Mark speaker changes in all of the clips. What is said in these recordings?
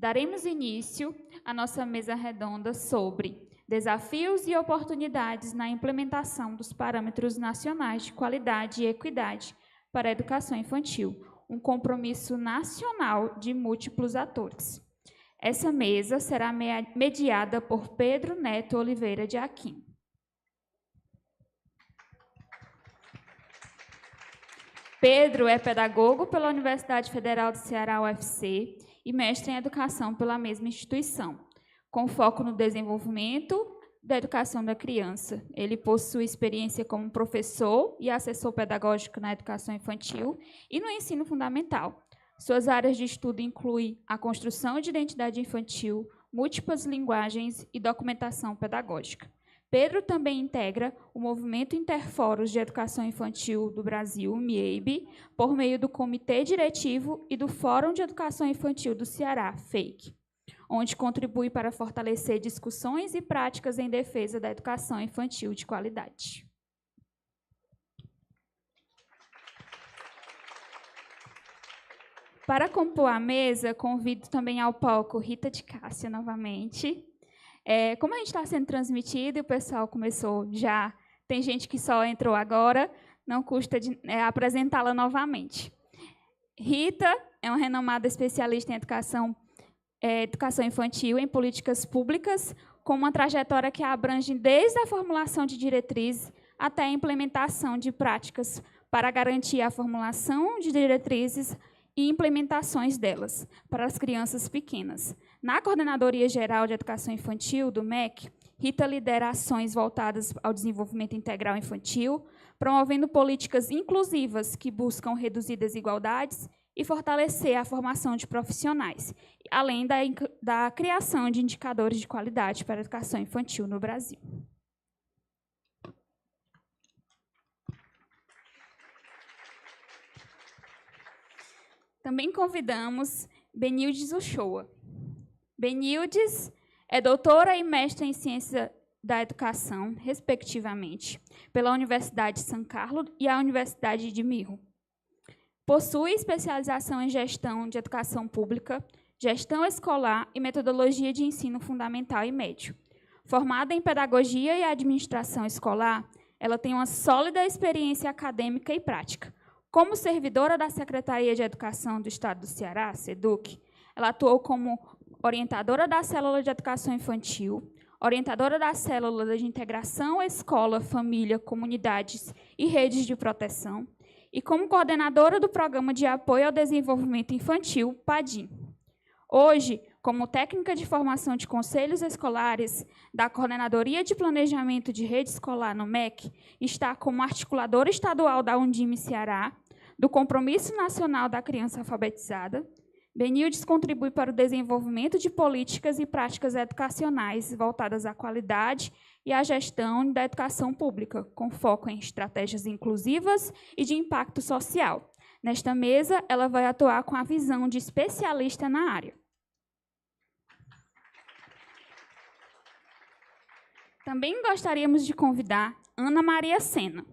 Speaker 1: Daremos início à nossa mesa redonda sobre desafios e oportunidades na implementação dos parâmetros nacionais de qualidade e equidade para a educação infantil, um compromisso nacional de múltiplos atores. Essa mesa será mediada por Pedro Neto Oliveira de Aquim. Pedro é pedagogo pela Universidade Federal do Ceará, UFC, e mestre em educação pela mesma instituição, com foco no desenvolvimento da educação da criança. Ele possui experiência como professor e assessor pedagógico na educação infantil e no ensino fundamental. Suas áreas de estudo incluem a construção de identidade infantil, múltiplas linguagens e documentação pedagógica. Pedro também integra o Movimento Interforos de Educação Infantil do Brasil, MIEB, por meio do Comitê Diretivo e do Fórum de Educação Infantil do Ceará, FEIC, onde contribui para fortalecer discussões e práticas em defesa da educação infantil de qualidade. Para compor a mesa, convido também ao palco Rita de Cássia novamente. Como a gente está sendo transmitido e o pessoal começou já, tem gente que só entrou agora, não custa apresentá-la novamente. Rita é uma renomada especialista em educação infantil em políticas públicas, com uma trajetória que abrange desde a formulação de diretrizes até a implementação de práticas para garantir a formulação de diretrizes e implementações delas para as crianças pequenas. Na Coordenadoria Geral de Educação Infantil do MEC, Rita lidera ações voltadas ao desenvolvimento integral infantil, promovendo políticas inclusivas que buscam reduzir desigualdades e fortalecer a formação de profissionais, além da criação de indicadores de qualidade para a educação infantil no Brasil. Também convidamos Benildes Uchoa. Benildes é doutora e mestra em Ciência da Educação, respectivamente, pela Universidade de São Carlos e a Universidade de Mirro. Possui especialização em Gestão de Educação Pública, Gestão Escolar e Metodologia de Ensino Fundamental e Médio. Formada em Pedagogia e Administração Escolar, ela tem uma sólida experiência acadêmica e prática. Como servidora da Secretaria de Educação do Estado do Ceará, SEDUC, ela atuou como orientadora da Célula de Educação Infantil, orientadora da Célula de Integração Escola, Família, Comunidades e Redes de Proteção, e como coordenadora do Programa de Apoio ao Desenvolvimento Infantil, PADIM. Hoje, como técnica de formação de conselhos escolares da Coordenadoria de Planejamento de Rede Escolar no MEC, está como articuladora estadual da Undime Ceará, do Compromisso Nacional da Criança Alfabetizada. Benildes contribui para o desenvolvimento de políticas e práticas educacionais voltadas à qualidade e à gestão da educação pública, com foco em estratégias inclusivas e de impacto social. Nesta mesa, ela vai atuar com a visão de especialista na área. Também gostaríamos de convidar Ana Maria Sena.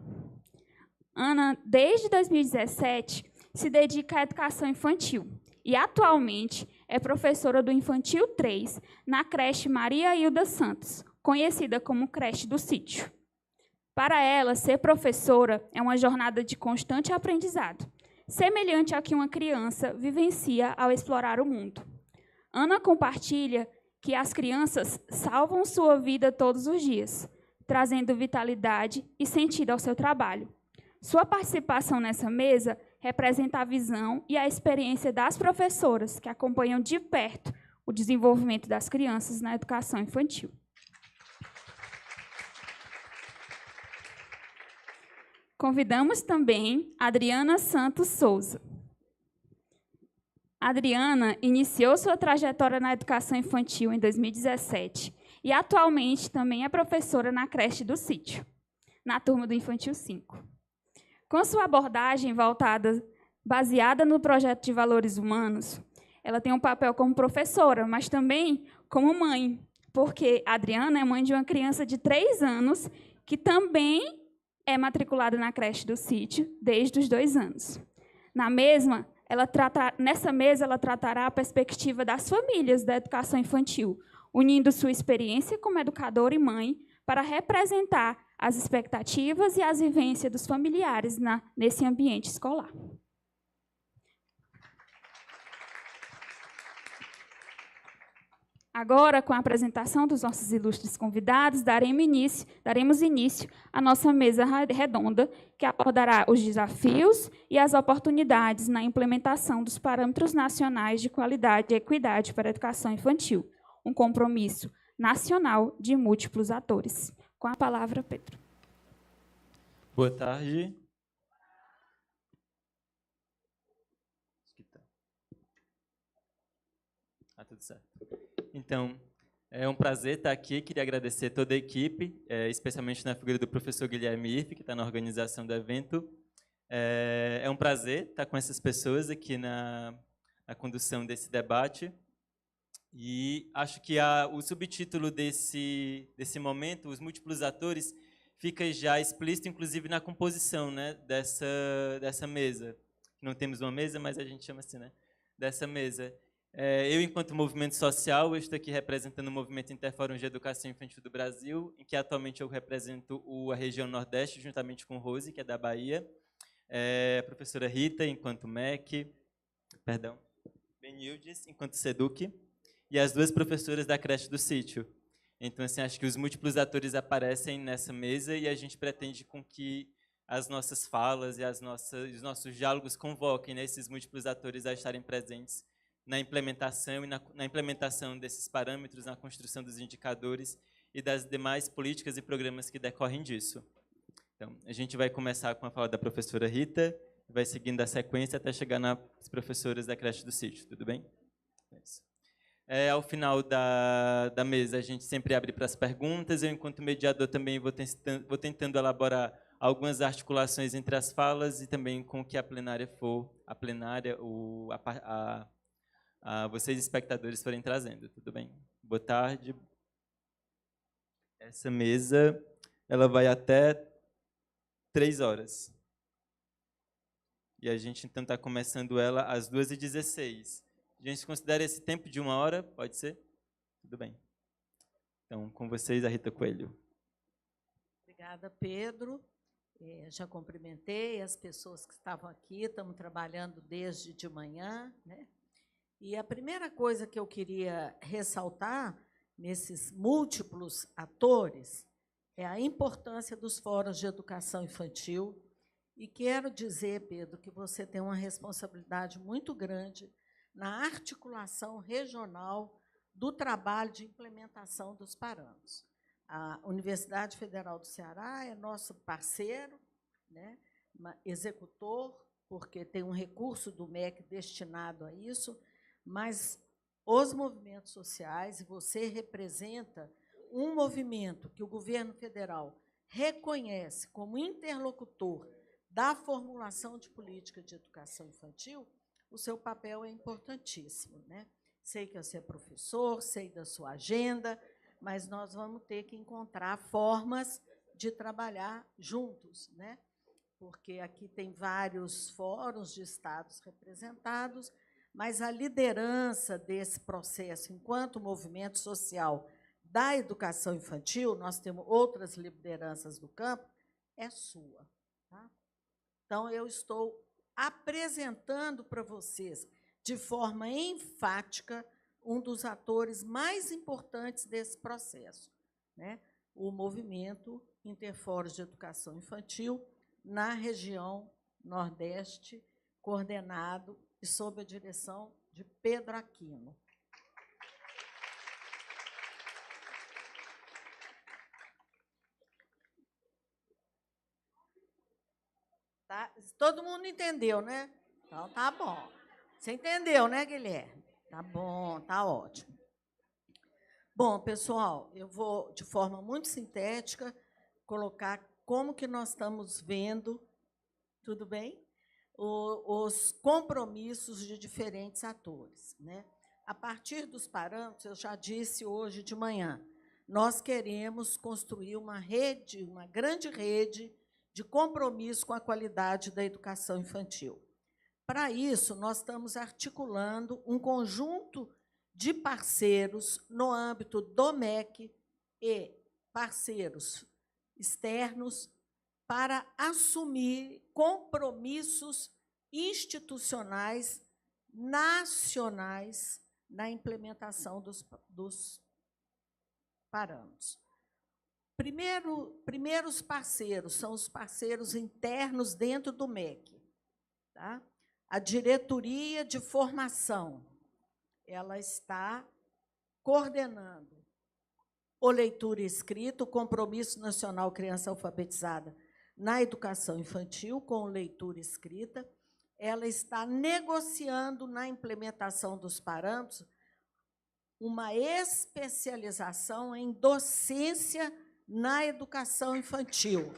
Speaker 1: Ana, desde 2017, se dedica à educação infantil e, atualmente, é professora do Infantil 3 na creche Maria Hilda Santos, conhecida como Creche do Sítio. Para ela, ser professora é uma jornada de constante aprendizado, semelhante ao que uma criança vivencia ao explorar o mundo. Ana compartilha que as crianças salvam sua vida todos os dias, trazendo vitalidade e sentido ao seu trabalho. Sua participação nessa mesa representa a visão e a experiência das professoras que acompanham de perto o desenvolvimento das crianças na educação infantil. Convidamos também Adriana Santos Souza. Adriana iniciou sua trajetória na educação infantil em 2017 e atualmente também é professora na creche do Sítio, na turma do Infantil 5. Com sua abordagem baseada no projeto de valores humanos, ela tem um papel como professora, mas também como mãe, porque a Adriana é mãe de uma criança de 3 anos que também é matriculada na creche do Sítio desde os 2 anos. Na mesma, Nessa mesa, ela tratará a perspectiva das famílias da educação infantil, unindo sua experiência como educadora e mãe para representar as expectativas e as vivências dos familiares nesse ambiente escolar. Agora, com a apresentação dos nossos ilustres convidados, daremos início à nossa mesa redonda, que abordará os desafios e as oportunidades na implementação dos parâmetros nacionais de qualidade e equidade para a educação infantil, um compromisso nacional de múltiplos atores. Com a palavra, Pedro.
Speaker 2: Boa tarde. Tudo certo. Então, é um prazer estar aqui. Queria agradecer toda a equipe, especialmente na figura do professor Guilherme Irfe, que está na organização do evento. É um prazer estar com essas pessoas aqui na condução desse debate. E acho que o subtítulo desse momento, os múltiplos atores, fica já explícito, inclusive, na composição, né, dessa mesa. Não temos uma mesa, mas a gente chama assim, né, dessa mesa. Eu, enquanto movimento social, eu estou aqui representando o Movimento Interfórum de Educação Infantil do Brasil, em que atualmente eu represento a região Nordeste, juntamente com Rose, que é da Bahia, a professora Rita, enquanto MEC, Benildes, enquanto SEDUC, e as duas professoras da creche do sítio. Então, assim, acho que os múltiplos atores aparecem nessa mesa e a gente pretende com que as nossas falas e os nossos diálogos convoquem, né, esses múltiplos atores a estarem presentes na implementação e na implementação desses parâmetros, na construção dos indicadores e das demais políticas e programas que decorrem disso. Então, a gente vai começar com a fala da professora Rita, vai seguindo a sequência até chegar nas professoras da creche do sítio, tudo bem? Ao final da mesa, a gente sempre abre para as perguntas. Eu, enquanto mediador, também vou tentando elaborar algumas articulações entre as falas e também com o que a plenária vocês, espectadores, forem trazendo. Tudo bem? Boa tarde. Essa mesa ela vai até 3 horas. E a gente, então, está começando ela às 2h16. A gente considera esse tempo de 1 hora? Pode ser? Tudo bem. Então, com vocês, a Rita Coelho.
Speaker 3: Obrigada, Pedro. Já cumprimentei as pessoas que estavam aqui, estamos trabalhando desde de manhã, né? E a primeira coisa que eu queria ressaltar nesses múltiplos atores é a importância dos fóruns de educação infantil. E quero dizer, Pedro, que você tem uma responsabilidade muito grande na articulação regional do trabalho de implementação dos parâmetros. A Universidade Federal do Ceará é nosso parceiro, né, executor, porque tem um recurso do MEC destinado a isso, mas os movimentos sociais, e você representa um movimento que o governo federal reconhece como interlocutor da formulação de política de educação infantil, o seu papel é importantíssimo, né? Sei que você é professor, sei da sua agenda, mas nós vamos ter que encontrar formas de trabalhar juntos, né? Porque aqui tem vários fóruns de estados representados, mas a liderança desse processo, enquanto movimento social da educação infantil, nós temos outras lideranças do campo, é sua. Tá? Então, eu estou apresentando para vocês, de forma enfática, um dos atores mais importantes desse processo, né? O movimento Interfórum de Educação Infantil na região Nordeste, coordenado e sob a direção de Pedro Aquino. Tá? Todo mundo entendeu, né? Então, tá bom. Você entendeu, né, Guilherme? Tá bom, tá ótimo. Bom, pessoal, eu vou, de forma muito sintética, colocar como que nós estamos vendo, tudo bem? Os compromissos de diferentes atores, né? A partir dos parâmetros, eu já disse hoje de manhã, nós queremos construir uma rede, uma grande rede de compromisso com a qualidade da educação infantil. Para isso, nós estamos articulando um conjunto de parceiros no âmbito do MEC e parceiros externos para assumir compromissos institucionais nacionais na implementação dos parâmetros. Primeiros parceiros são os parceiros internos dentro do MEC. Tá? A diretoria de formação, ela está coordenando o leitura e escrita, o Compromisso Nacional Criança Alfabetizada na Educação Infantil, com leitura e escrita. Ela está negociando na implementação dos parâmetros uma especialização em docência na educação infantil.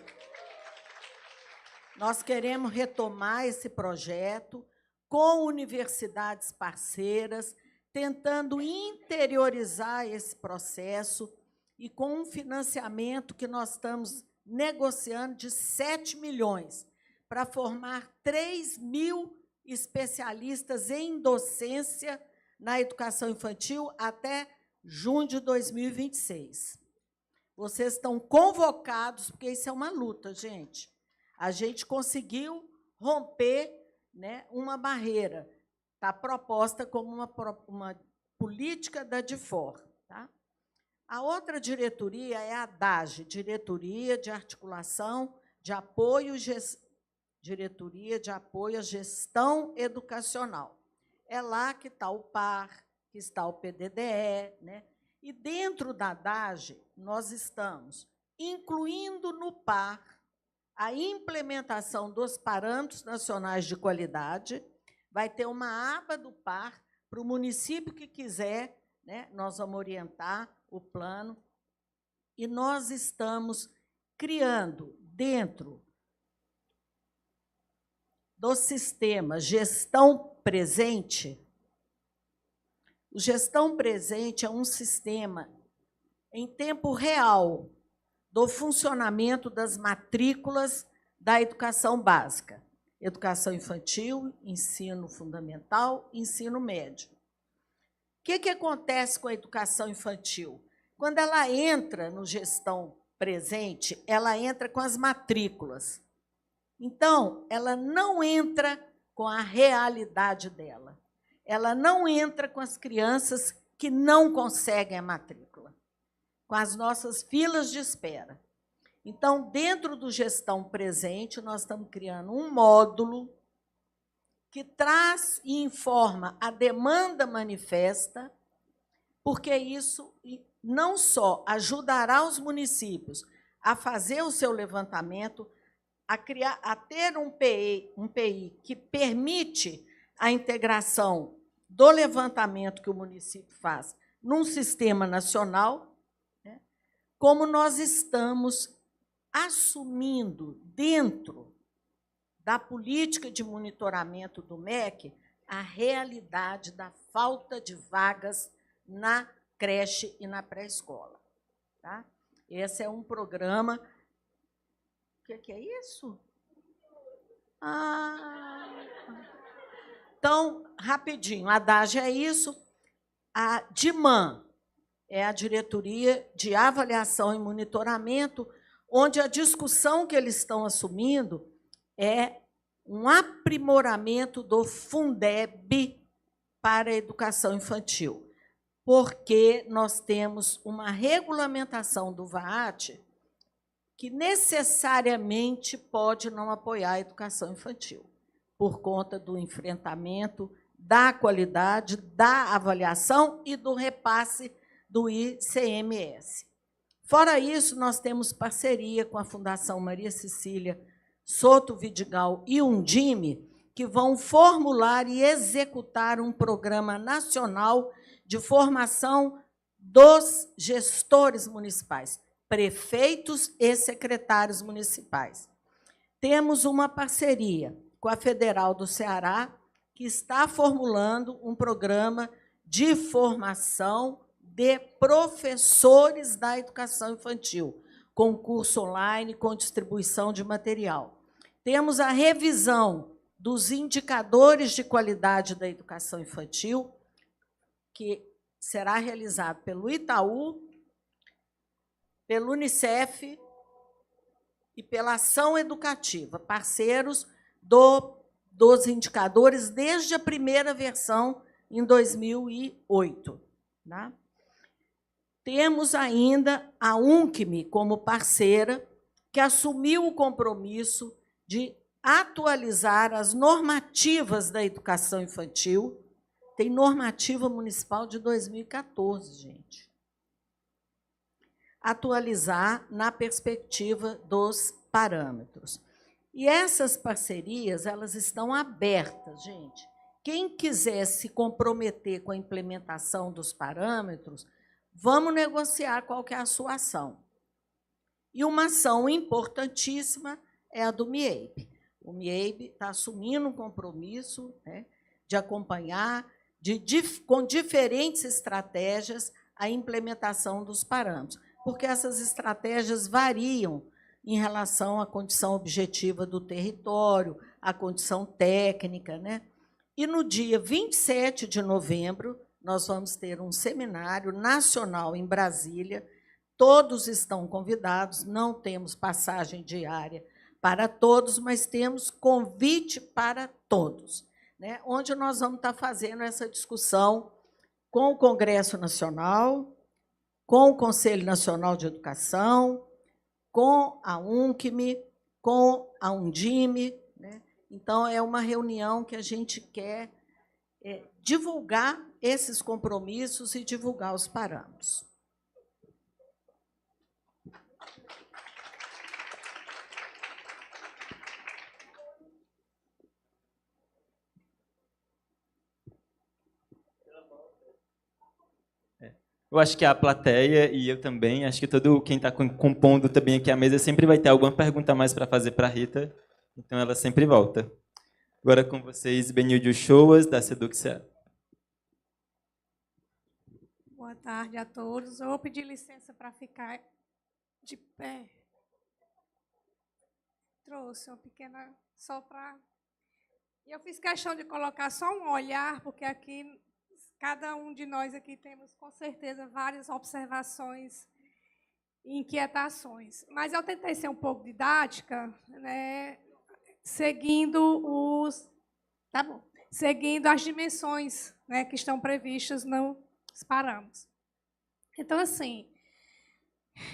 Speaker 3: Nós queremos retomar esse projeto com universidades parceiras, tentando interiorizar esse processo e com um financiamento que nós estamos negociando de 7 milhões para formar 3.000 especialistas em docência na educação infantil até junho de 2026. Vocês estão convocados, porque isso é uma luta, gente. A gente conseguiu romper, né, uma barreira. Está proposta como uma política da DIFOR. Tá? A outra diretoria é a DAGE, Diretoria de Articulação de Apoio, Diretoria de Apoio à Gestão Educacional. É lá que está o PAR, que está o PDDE, né? E dentro da DAGE, nós estamos incluindo no PAR a implementação dos parâmetros nacionais de qualidade. Vai ter uma aba do PAR para o município que quiser, né? Nós vamos orientar o plano. E nós estamos criando, dentro do sistema Gestão Presente. O Gestão Presente é um sistema em tempo real do funcionamento das matrículas da educação básica, educação infantil, ensino fundamental, ensino médio. O que acontece com a educação infantil? Quando ela entra no Gestão Presente, ela entra com as matrículas. Então, ela não entra com a realidade dela. Ela não entra com as crianças que não conseguem a matrícula, com as nossas filas de espera. Então, dentro do Gestão Presente, nós estamos criando um módulo que traz e informa a demanda manifesta, porque isso não só ajudará os municípios a fazer o seu levantamento, a ter um PI que permite a integração do levantamento que o município faz num sistema nacional, né, como nós estamos assumindo dentro da política de monitoramento do MEC a realidade da falta de vagas na creche e na pré-escola. Tá? Esse é um programa... O que é isso? Então, rapidinho, a DAGE é isso. A DIMAN é a Diretoria de Avaliação e Monitoramento, onde a discussão que eles estão assumindo é um aprimoramento do Fundeb para a educação infantil, porque nós temos uma regulamentação do VAAT que necessariamente pode não apoiar a educação infantil, por conta do enfrentamento da qualidade, da avaliação e do repasse do ICMS. Fora isso, nós temos parceria com a Fundação Maria Cecília Soto Vidigal e Undime, que vão formular e executar um programa nacional de formação dos gestores municipais, prefeitos e secretários municipais. Temos uma parceria com a Federal do Ceará, que está formulando um programa de formação de professores da educação infantil, com curso online, com distribuição de material. Temos a revisão dos indicadores de qualidade da educação infantil, que será realizado pelo Itaú, pelo Unicef e pela Ação Educativa, parceiros dos indicadores desde a primeira versão, em 2008. Né? Temos ainda a UNCME como parceira, que assumiu o compromisso de atualizar as normativas da educação infantil. Tem normativa municipal de 2014, gente. Atualizar na perspectiva dos parâmetros. E essas parcerias, elas estão abertas, gente. Quem quiser se comprometer com a implementação dos parâmetros, vamos negociar qual que é a sua ação. E uma ação importantíssima é a do MIEIB. O MIEIB está assumindo um compromisso, né, de acompanhar, com diferentes estratégias, a implementação dos parâmetros, porque essas estratégias variam em relação à condição objetiva do território, à condição técnica. Né? E, no dia 27 de novembro, nós vamos ter um seminário nacional em Brasília. Todos estão convidados, não temos passagem diária para todos, mas temos convite para todos, né? Onde nós vamos estar fazendo essa discussão com o Congresso Nacional, com o Conselho Nacional de Educação, com a UNCME, com a Undime. Né? Então, é uma reunião que a gente quer divulgar esses compromissos e divulgar os parâmetros.
Speaker 2: Eu acho que a plateia e eu também, acho que todo quem está compondo também aqui a mesa sempre vai ter alguma pergunta a mais para fazer para a Rita, então ela sempre volta. Agora com vocês, Benilde Uchoas, da Seduxia.
Speaker 4: Boa tarde a todos. Eu vou pedir licença para ficar de pé. Trouxe uma pequena... só para... E eu fiz questão de colocar só um olhar, porque aqui... Cada um de nós aqui temos, com certeza, várias observações e inquietações. Mas eu tentei ser um pouco didática, né, seguindo as dimensões, né, que estão previstas nos parâmetros. Então, assim,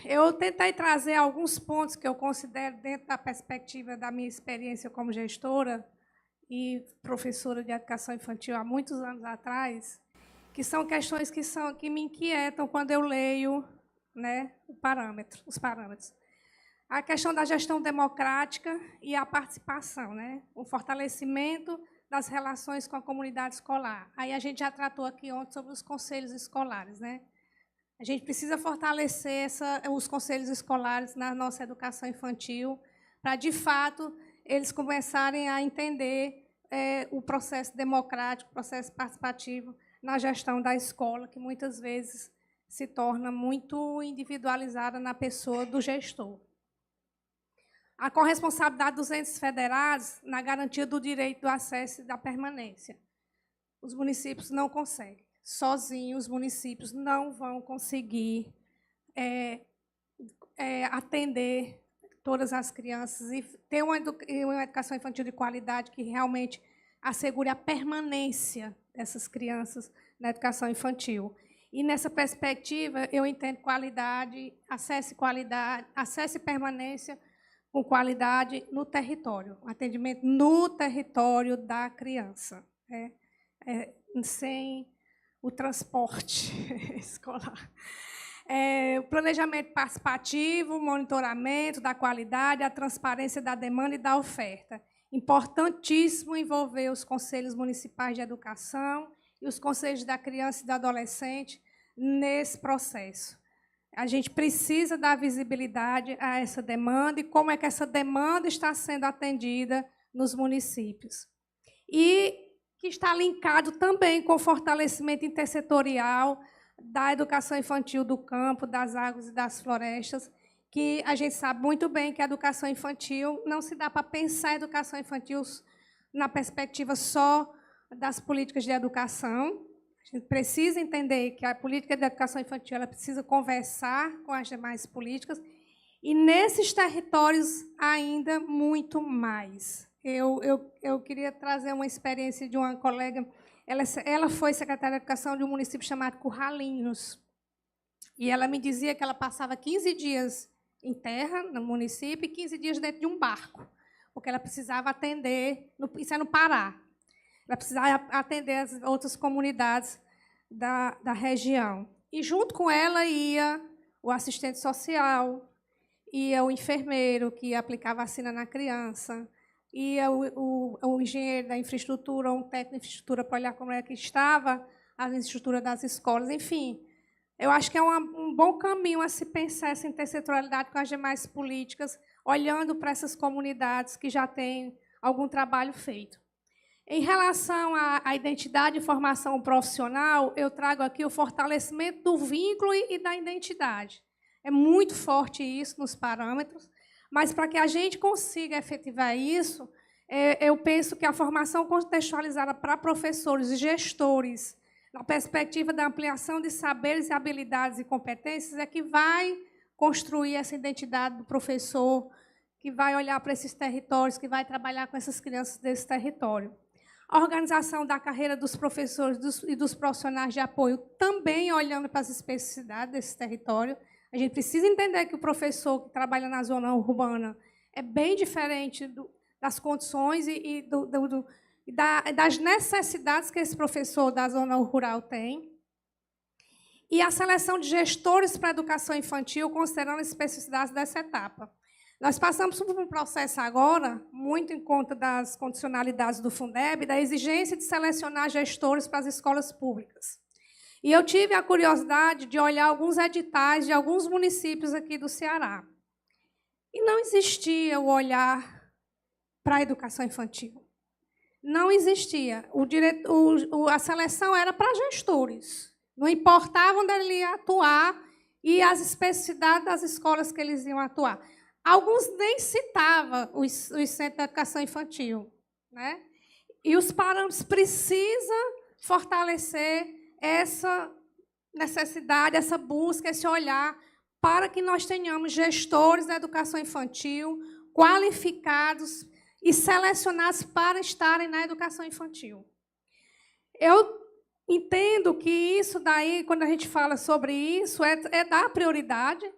Speaker 4: eu tentei trazer alguns pontos que eu considero, dentro da perspectiva da minha experiência como gestora e professora de educação infantil há muitos anos atrás, que são questões que me inquietam quando eu leio, né, os parâmetros. A questão da gestão democrática e a participação, né, o fortalecimento das relações com a comunidade escolar. Aí a gente já tratou aqui ontem sobre os conselhos escolares. Né? A gente precisa fortalecer os conselhos escolares na nossa educação infantil, para, de fato, eles começarem a entender o processo democrático, o processo participativo, na gestão da escola, que muitas vezes se torna muito individualizada na pessoa do gestor. A corresponsabilidade dos entes federados na garantia do direito do acesso e da permanência. Os municípios não conseguem. Sozinhos, os municípios não vão conseguir atender todas as crianças e ter uma educação infantil de qualidade que realmente assegure a permanência dessas crianças na educação infantil. E, nessa perspectiva, eu entendo acesso e permanência com qualidade no território, atendimento no território da criança, né? Sem o transporte escolar. O planejamento participativo, o monitoramento da qualidade, a transparência da demanda e da oferta. Importantíssimo envolver os conselhos municipais de educação e os conselhos da criança e do adolescente nesse processo. A gente precisa dar visibilidade a essa demanda e como é que essa demanda está sendo atendida nos municípios. E que está linkado também com o fortalecimento intersetorial da educação infantil do campo, das águas e das florestas, que a gente sabe muito bem que a educação infantil não se dá para pensar a educação infantil na perspectiva só das políticas de educação. A gente precisa entender que a política de educação infantil ela precisa conversar com as demais políticas, e nesses territórios ainda muito mais. Eu queria trazer uma experiência de uma colega. Ela foi secretária de Educação de um município chamado Curralinhos. E ela me dizia que ela passava 15 dias em terra, no município, e 15 dias dentro de um barco, porque ela precisava atender, isso é no Pará, ela precisava atender as outras comunidades da região. E, junto com ela, ia o assistente social, ia o enfermeiro, que ia aplicar vacina na criança, ia o engenheiro da infraestrutura, um técnico de infraestrutura, para olhar como é que estava a infraestrutura das escolas. Enfim, eu acho que é um bom caminho a se pensar essa intersetorialidade com as demais políticas, olhando para essas comunidades que já têm algum trabalho feito. Em relação à identidade e formação profissional, eu trago aqui o fortalecimento do vínculo e da identidade. É muito forte isso nos parâmetros, mas para que a gente consiga efetivar isso, eu penso que a formação contextualizada para professores e gestores, na perspectiva da ampliação de saberes e habilidades e competências, é que vai construir essa identidade do professor, que vai olhar para esses territórios, que vai trabalhar com essas crianças desse território. A organização da carreira dos professores e dos profissionais de apoio, também olhando para as especificidades desse território. A gente precisa entender que o professor que trabalha na zona urbana é bem diferente das condições e das necessidades que esse professor da zona rural tem. E a seleção de gestores para a educação infantil, considerando as especificidades dessa etapa. Nós passamos por um processo agora, muito em conta das condicionalidades do Fundeb, da exigência de selecionar gestores para as escolas públicas. E eu tive a curiosidade de olhar alguns editais de alguns municípios aqui do Ceará. E não existia o olhar para a educação infantil. Não existia. A seleção era para gestores. Não importava onde ele ia atuar e as especificidades das escolas que eles iam atuar. Alguns nem citavam os centros de educação infantil, né? E os parâmetros precisam fortalecer essa necessidade, essa busca, esse olhar, para que nós tenhamos gestores da educação infantil qualificados e selecionados para estarem na educação infantil. Eu entendo que isso daí, quando a gente fala sobre isso, é dar prioridade,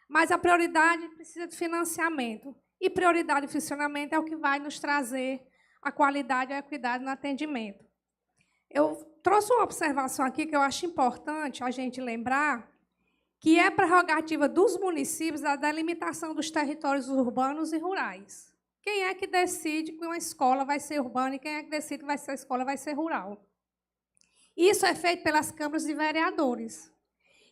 Speaker 4: mas a prioridade precisa de financiamento. E prioridade de funcionamento é o que vai nos trazer a qualidade e a equidade no atendimento. Eu trouxe uma observação aqui que eu acho importante a gente lembrar, que é prerrogativa dos municípios a delimitação dos territórios urbanos e rurais. Quem é que decide que uma escola vai ser urbana e quem é que decide que a escola vai ser rural? Isso é feito pelas câmaras de vereadores.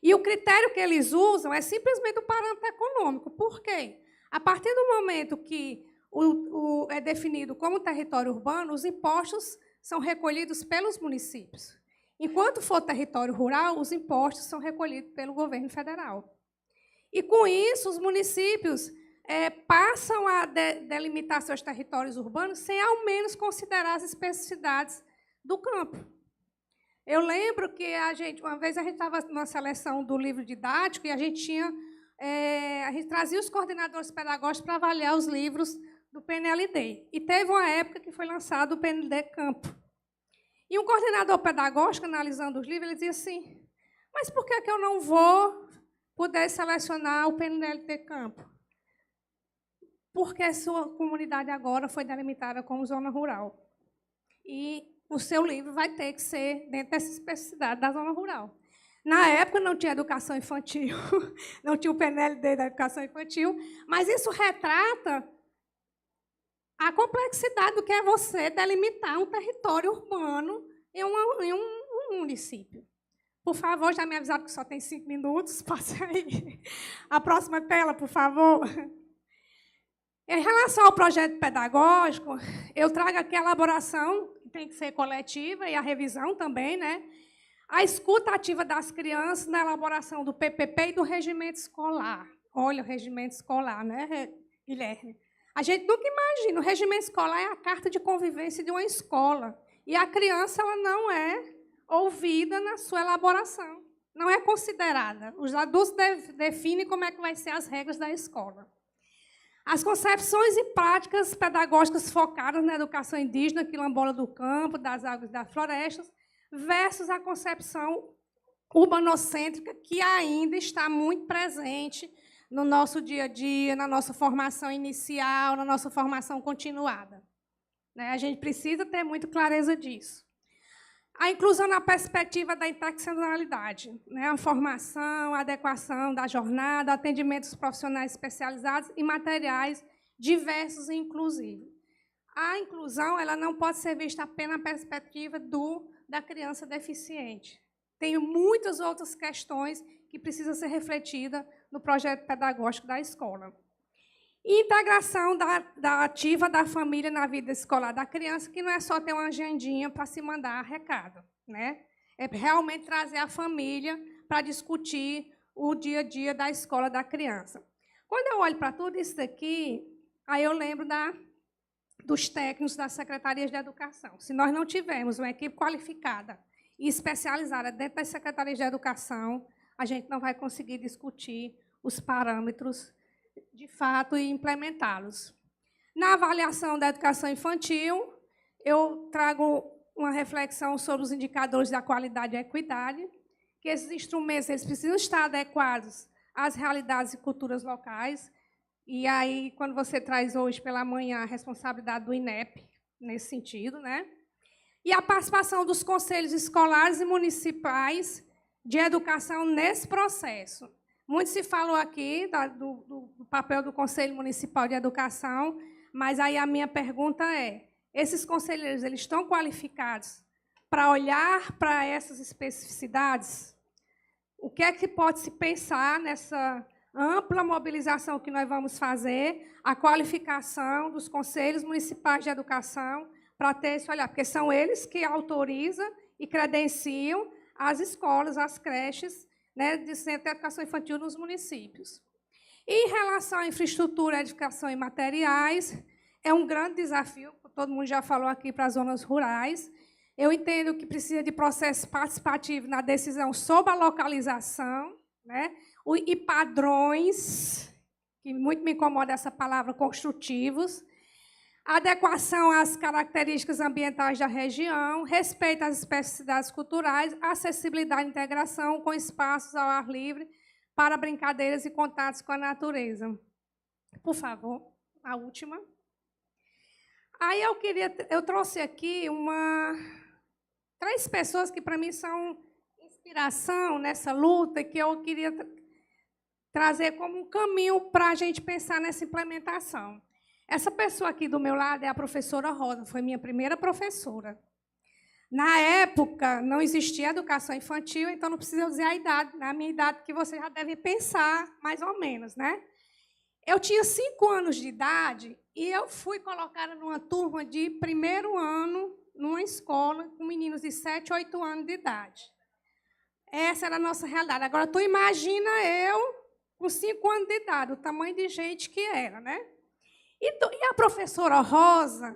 Speaker 4: E o critério que eles usam é simplesmente o parâmetro econômico. Por quê? A partir do momento que é definido como território urbano, os impostos são recolhidos pelos municípios. Enquanto for território rural, os impostos são recolhidos pelo governo federal. E, com isso, os municípios passam a delimitar seus territórios urbanos sem, ao menos, considerar as especificidades do campo. Eu lembro que uma vez a gente estava numa seleção do livro didático e a gente trazia os coordenadores pedagógicos para avaliar os livros do PNLD. E teve uma época que foi lançado o PNLD Campo. E um coordenador pedagógico, analisando os livros, ele dizia assim, mas por que eu não vou poder selecionar o PNLD Campo? Porque a sua comunidade agora foi delimitada como zona rural. E o seu livro vai ter que ser dentro dessa especificidade da zona rural. Na época, não tinha educação infantil, não tinha o PNLD da educação infantil, mas isso retrata a complexidade do que é você delimitar um território urbano em um município. Por favor, já me avisaram que só tem 5 minutos, passe aí. A próxima tela, por favor. Em relação ao projeto pedagógico, eu trago aqui a elaboração, que tem que ser coletiva, e a revisão também, né? A escuta ativa das crianças na elaboração do PPP e do regimento escolar. Olha, o regimento escolar, né, Guilherme? A gente nunca imagina, o regimento escolar é a carta de convivência de uma escola. E a criança ela não é ouvida na sua elaboração, não é considerada. Os adultos definem como é que vai ser as regras da escola. As concepções e práticas pedagógicas focadas na educação indígena, quilombola do campo, das águas e das florestas, versus a concepção urbanocêntrica, que ainda está muito presente no nosso dia a dia, na nossa formação inicial, na nossa formação continuada. A gente precisa ter muito clareza disso. A inclusão na perspectiva da interseccionalidade, a formação, a adequação da jornada, atendimentos profissionais especializados e materiais diversos e inclusivos. A inclusão ela não pode ser vista apenas na perspectiva da criança deficiente. Tem muitas outras questões que precisam ser refletidas no projeto pedagógico da escola. E integração da ativa da família na vida escolar da criança, que não é só ter uma agendinha para se mandar recado. É realmente trazer a família para discutir o dia a dia da escola da criança. Quando eu olho para tudo isso daqui, aí eu lembro dos técnicos das secretarias de educação. Se nós não tivermos uma equipe qualificada e especializada dentro das secretarias de educação, a gente não vai conseguir discutir os parâmetros de fato e implementá-los. Na avaliação da educação infantil, eu trago uma reflexão sobre os indicadores da qualidade e equidade, que esses instrumentos eles precisam estar adequados às realidades e culturas locais. E aí, quando você traz hoje pela manhã a responsabilidade do INEP, nesse sentido, E a participação dos conselhos escolares e municipais de educação nesse processo. Muito se falou aqui do papel do Conselho Municipal de Educação, mas aí a minha pergunta é, esses conselheiros eles estão qualificados para olhar para essas especificidades? O que é que pode se pensar nessa ampla mobilização que nós vamos fazer, a qualificação dos conselhos municipais de educação para ter esse olhar, porque são eles que autorizam e credenciam as escolas, as creches, de centro de educação infantil nos municípios. E, em relação à infraestrutura, edificação e materiais, é um grande desafio, todo mundo já falou aqui para as zonas rurais. Eu entendo que precisa de processo participativo na decisão sobre a localização, e padrões, que muito me incomoda essa palavra, construtivos, adequação às características ambientais da região, respeito às especificidades culturais, acessibilidade e integração com espaços ao ar livre para brincadeiras e contatos com a natureza. Por favor, a última. Aí eu trouxe aqui 3 pessoas que, para mim, são inspiração nessa luta, que eu queria trazer como um caminho para a gente pensar nessa implementação. Essa pessoa aqui do meu lado é a professora Rosa, foi minha primeira professora. Na época, não existia educação infantil, então não precisa dizer a idade, na minha idade, que você já deve pensar, mais ou menos. Eu tinha 5 anos de idade e eu fui colocada numa turma de primeiro ano, numa escola, com meninos de 7, 8 anos de idade. Essa era a nossa realidade. Agora, tu imagina eu, com 5 anos de idade, o tamanho de gente que era, E a professora Rosa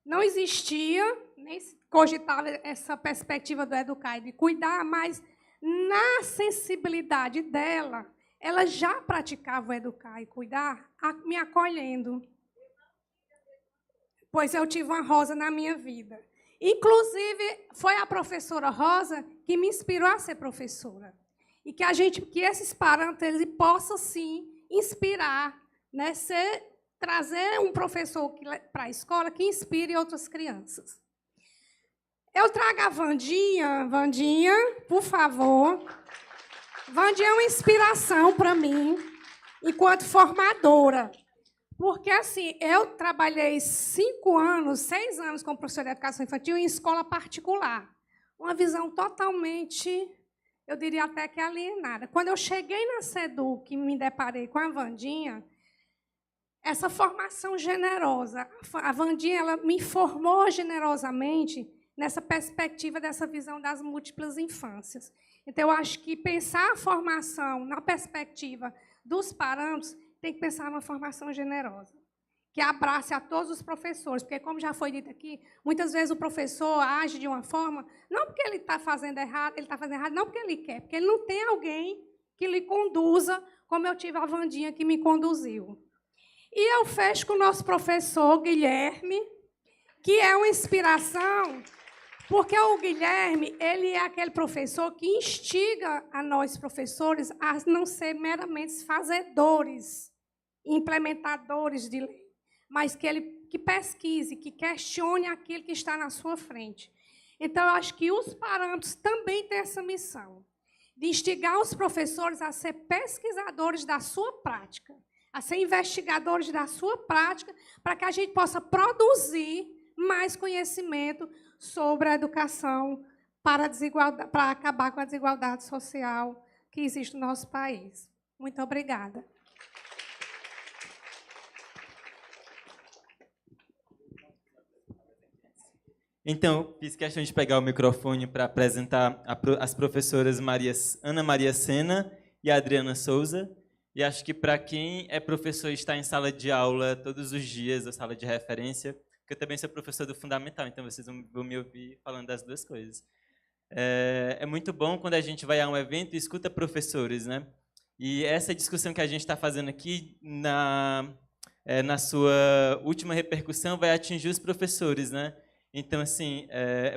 Speaker 4: não existia, nem se cogitava essa perspectiva do educar e de cuidar, mas, na sensibilidade dela, ela já praticava o educar e cuidar, me acolhendo. Pois eu tive uma Rosa na minha vida. Inclusive, foi a professora Rosa que me inspirou a ser professora. E que esses parâmetros eles possam, sim, inspirar, trazer um professor para a escola que inspire outras crianças. Eu trago a Vandinha. Vandinha, por favor. Vandinha é uma inspiração para mim, enquanto formadora. Porque, assim, eu trabalhei 6 anos como professora de educação infantil em escola particular. Uma visão totalmente, eu diria até que alienada. Quando eu cheguei na SEDU, que me deparei com a Vandinha, essa formação generosa, a Vandinha ela me formou generosamente nessa perspectiva dessa visão das múltiplas infâncias. Então, eu acho que pensar a formação na perspectiva dos parâmetros tem que pensar numa formação generosa. que abrace a todos os professores, porque, como já foi dito aqui, muitas vezes o professor age de uma forma, não porque ele está fazendo errado, não porque ele quer, porque ele não tem alguém que lhe conduza, como eu tive a Wandinha que me conduziu. E eu fecho com o nosso professor Guilherme, que é uma inspiração, porque o Guilherme, ele é aquele professor que instiga a nós, professores, a não ser meramente fazedores, implementadores de lei, mas que pesquise, que questione aquilo que está na sua frente. Então, eu acho que os parâmetros também têm essa missão, de instigar os professores a ser pesquisadores da sua prática, a ser investigadores da sua prática, para que a gente possa produzir mais conhecimento sobre a educação para acabar com a desigualdade social que existe no nosso país. Muito obrigada.
Speaker 2: Então, fiz questão de pegar o microfone para apresentar as professoras Ana Maria Sena e Adriana Souza. E acho que para quem é professor e está em sala de aula todos os dias, a sala de referência, porque eu também sou professor do Fundamental, então vocês vão me ouvir falando das duas coisas. É muito bom quando a gente vai a um evento e escuta professores, né? E essa discussão que a gente está fazendo aqui, na sua última repercussão, vai atingir os professores, né? Então, assim,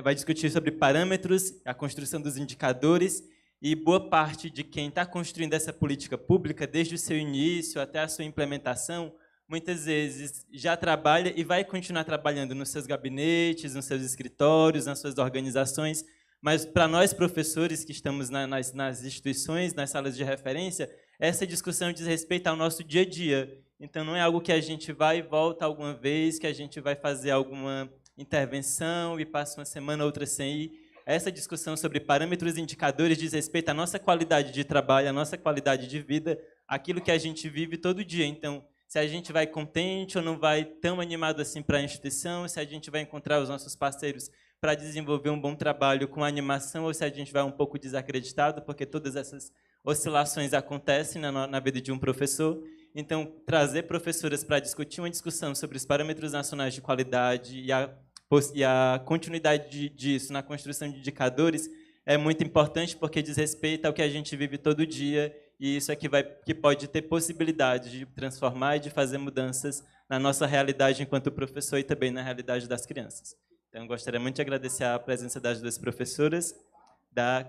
Speaker 2: vai discutir sobre parâmetros, a construção dos indicadores, e boa parte de quem está construindo essa política pública, desde o seu início até a sua implementação, muitas vezes já trabalha e vai continuar trabalhando nos seus gabinetes, nos seus escritórios, nas suas organizações, mas para nós, professores que estamos nas instituições, nas salas de referência, essa discussão diz respeito ao nosso dia a dia. Então, não é algo que a gente vai e volta alguma vez, que a gente vai fazer alguma intervenção e passa uma semana, outra sem ir. Essa discussão sobre parâmetros e indicadores diz respeito à nossa qualidade de trabalho, à nossa qualidade de vida, aquilo que a gente vive todo dia. Então, se a gente vai contente ou não vai tão animado assim para a instituição, se a gente vai encontrar os nossos parceiros para desenvolver um bom trabalho com animação ou se a gente vai um pouco desacreditado, porque todas essas oscilações acontecem na vida de um professor. Então, trazer professoras para discutir uma discussão sobre os parâmetros nacionais de qualidade e a continuidade disso na construção de indicadores é muito importante, porque diz respeito ao que a gente vive todo dia, e isso é que pode ter possibilidade de transformar e de fazer mudanças na nossa realidade enquanto professor e também na realidade das crianças. Então, gostaria muito de agradecer a presença das duas professoras,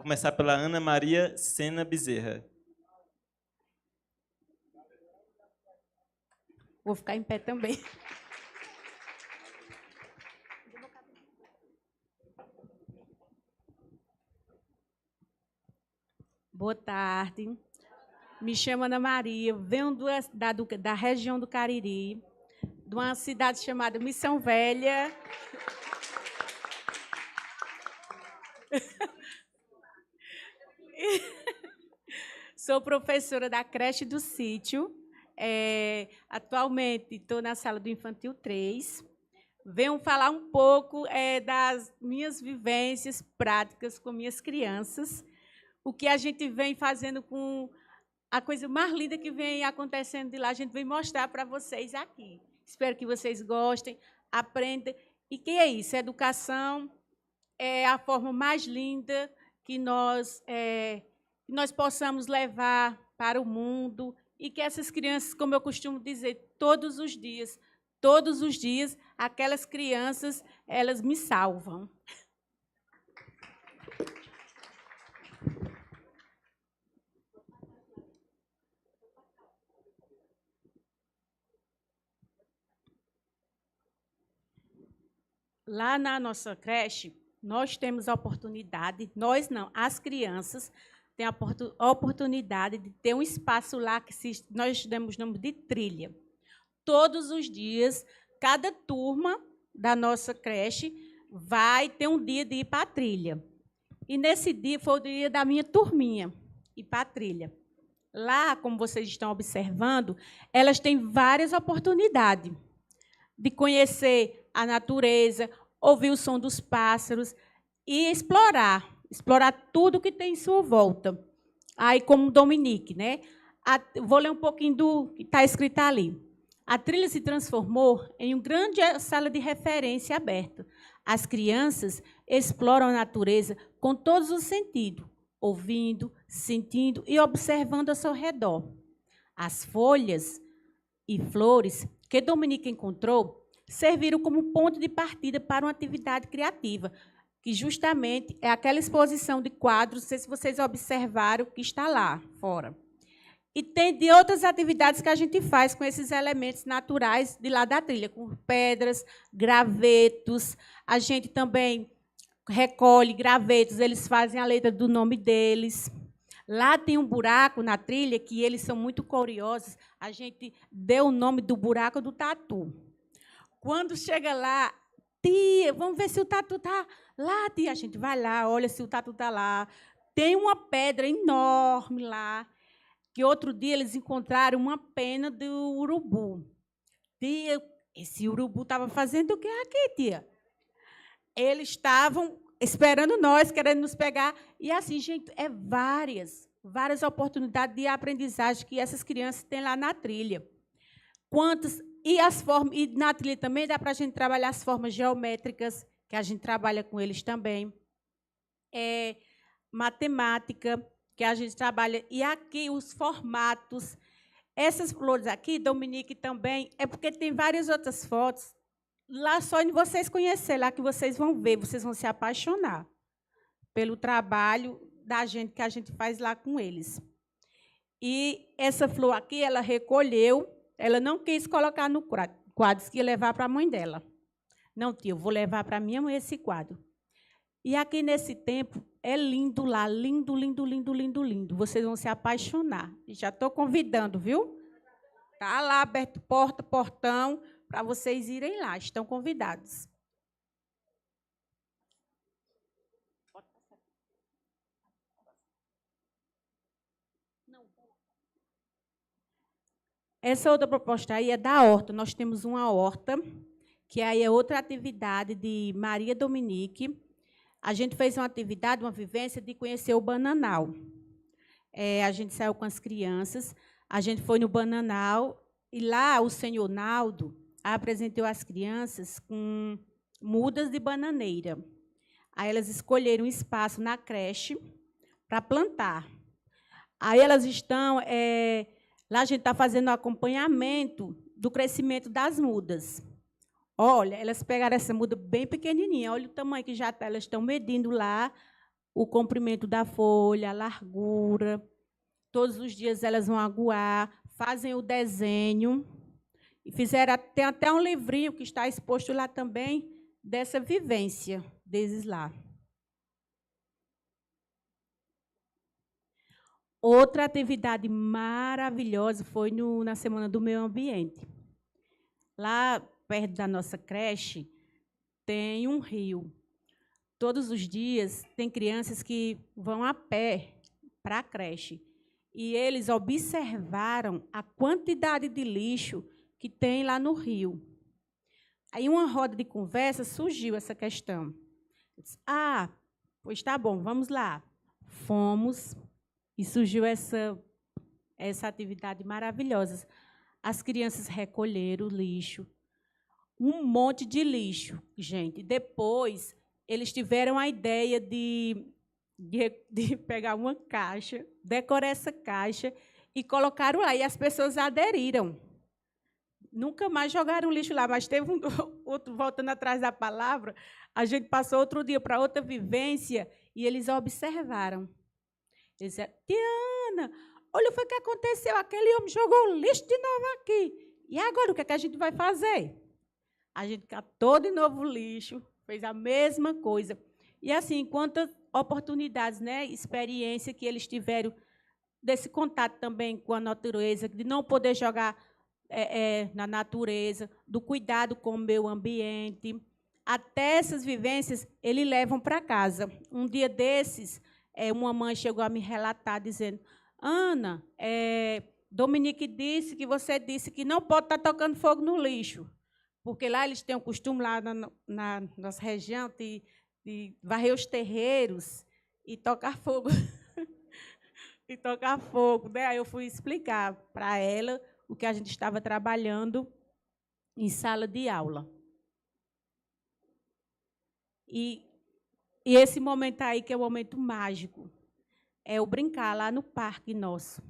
Speaker 2: começar pela Ana Maria Sena Bezerra.
Speaker 5: Vou ficar em pé também. Boa tarde. Me chamo Ana Maria, venho da região do Cariri, de uma cidade chamada Missão Velha. Sou professora da creche do sítio. Atualmente estou na sala do Infantil 3. Venho falar um pouco das minhas vivências práticas com minhas crianças, o que a gente vem fazendo com a coisa mais linda que vem acontecendo de lá, a gente vem mostrar para vocês aqui. Espero que vocês gostem, aprendam. E que é isso? A educação é a forma mais linda que nós possamos levar para o mundo e que essas crianças, como eu costumo dizer, todos os dias, aquelas crianças, elas me salvam. Lá na nossa creche, nós temos a oportunidade, nós não, as crianças têm a oportunidade de ter um espaço lá que nós damos o nome de trilha. Todos os dias, cada turma da nossa creche vai ter um dia de ir para a trilha. E nesse dia foi o dia da minha turminha, ir para a trilha. Lá, como vocês estão observando, elas têm várias oportunidades de conhecer a natureza, ouvir o som dos pássaros e explorar tudo que tem em sua volta. Aí, como Dominique, né? Vou ler um pouquinho do que está escrito ali. A trilha se transformou em uma grande sala de referência aberta. As crianças exploram a natureza com todos os sentidos, ouvindo, sentindo e observando ao seu redor. As folhas e flores que Dominique encontrou serviram como ponto de partida para uma atividade criativa, que justamente é aquela exposição de quadros, não sei se vocês observaram, que está lá fora. E tem de outras atividades que a gente faz com esses elementos naturais de lá da trilha, com pedras, gravetos. A gente também recolhe gravetos, eles fazem a letra do nome deles. Lá tem um buraco na trilha, que eles são muito curiosos. A gente deu o nome do buraco do tatu. Quando chega lá, tia, vamos ver se o tatu está lá, tia. A gente vai lá, olha se o tatu está lá. Tem uma pedra enorme lá, que outro dia eles encontraram uma pena do urubu. Tia, esse urubu estava fazendo o que aqui, tia? Eles estavam esperando nós, querendo nos pegar. E assim, gente, é várias oportunidades de aprendizagem que essas crianças têm lá na trilha. Quantas, e as formas, e na trilha também dá para a gente trabalhar as formas geométricas, que a gente trabalha com eles também. Matemática, que a gente trabalha, e aqui os formatos. Essas flores aqui, Dominique também, é porque tem várias outras fotos. Lá só em vocês conhecerem, lá que vocês vão ver, vocês vão se apaixonar pelo trabalho da gente que a gente faz lá com eles. E essa flor aqui, ela recolheu, ela não quis colocar no quadro, disse que ia levar para a mãe dela. Não, tia, eu vou levar para a minha mãe esse quadro. E aqui, nesse tempo, é lindo lá, lindo, lindo, lindo, lindo, lindo. Vocês vão se apaixonar. E já estou convidando, viu? Está lá aberto porta, portão, para vocês irem lá. Estão convidados. Essa outra proposta aí é da horta. Nós temos uma horta, que aí é outra atividade de Maria Dominique. A gente fez uma atividade, uma vivência de conhecer o bananal. A gente saiu com as crianças, a gente foi no bananal, e lá o senhor Naldo apresentou as crianças com mudas de bananeira. Aí elas escolheram um espaço na creche para plantar. Aí elas estão... lá a gente está fazendo o acompanhamento do crescimento das mudas. Olha, elas pegaram essa muda bem pequenininha. Olha o tamanho que já está. Elas estão medindo lá o comprimento da folha, a largura. Todos os dias elas vão aguar, fazem o desenho. E fizeram, tem até um livrinho que está exposto lá também, dessa vivência deles lá. Outra atividade maravilhosa foi na Semana do Meio Ambiente. Lá, perto da nossa creche, tem um rio. Todos os dias, tem crianças que vão a pé para a creche. E eles observaram a quantidade de lixo que tem lá no rio. Aí, uma roda de conversa, surgiu essa questão. Eu disse, pois tá bom, vamos lá. Fomos, e surgiu essa atividade maravilhosa. As crianças recolheram o lixo, um monte de lixo, gente. Depois, eles tiveram a ideia de pegar uma caixa, decorar essa caixa e colocaram lá. E as pessoas aderiram. Nunca mais jogaram lixo lá, mas teve outro, voltando atrás da palavra, a gente passou outro dia para outra vivência e eles observaram. Eles disseram, Tiana, olha o que aconteceu, aquele homem jogou o lixo de novo aqui. E agora, o que a gente vai fazer? A gente catou de novo o lixo, fez a mesma coisa. E, assim, quantas oportunidades, né, experiência que eles tiveram desse contato também com a natureza, de não poder jogar na natureza, do cuidado com o meio ambiente. Até essas vivências, eles levam para casa. Um dia desses, uma mãe chegou a me relatar, dizendo, Ana, Dominique disse que você disse que não pode estar tocando fogo no lixo, porque lá eles têm o costume, lá na nossa região, de varrer os terreiros e tocar fogo. E tocar fogo. Né? Aí eu fui explicar para ela o que a gente estava trabalhando em sala de aula. E esse momento aí, que é o momento mágico, é o brincar lá no parque nosso.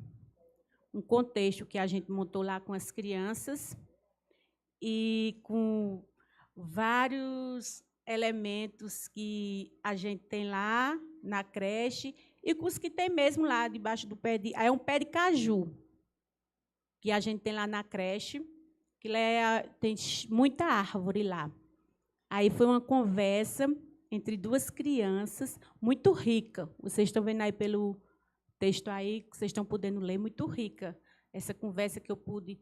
Speaker 5: Um contexto que a gente montou lá com as crianças e com vários elementos que a gente tem lá na creche e com os que tem mesmo lá debaixo do pé de... É um pé de caju que a gente tem lá na creche, que tem muita árvore lá. Aí foi uma conversa entre duas crianças, muito rica. Vocês estão vendo aí pelo texto aí, que vocês estão podendo ler, muito rica. Essa conversa que eu pude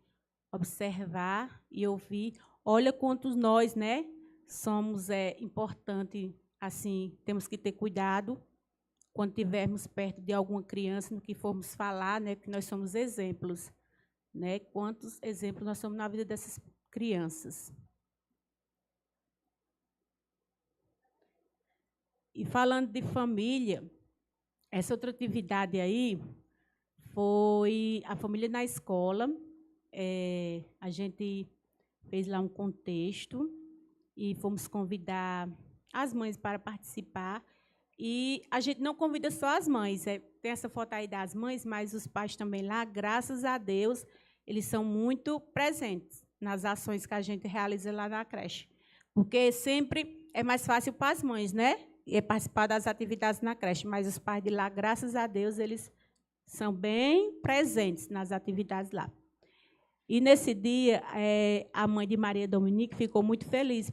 Speaker 5: observar e ouvir. Olha quantos nós, né, somos importante, assim, temos que ter cuidado quando estivermos perto de alguma criança, no que formos falar, né, que nós somos exemplos, né? Quantos exemplos nós somos na vida dessas crianças. E falando de família, essa outra atividade aí foi a família na escola. A gente fez lá um contexto e fomos convidar as mães para participar. E a gente não convida só as mães, tem essa foto aí das mães, mas os pais também lá, graças a Deus, eles são muito presentes nas ações que a gente realiza lá na creche. Porque sempre é mais fácil para as mães, né? Participar das atividades na creche, mas os pais de lá, graças a Deus, eles são bem presentes nas atividades lá. E, nesse dia, a mãe de Maria Dominique ficou muito feliz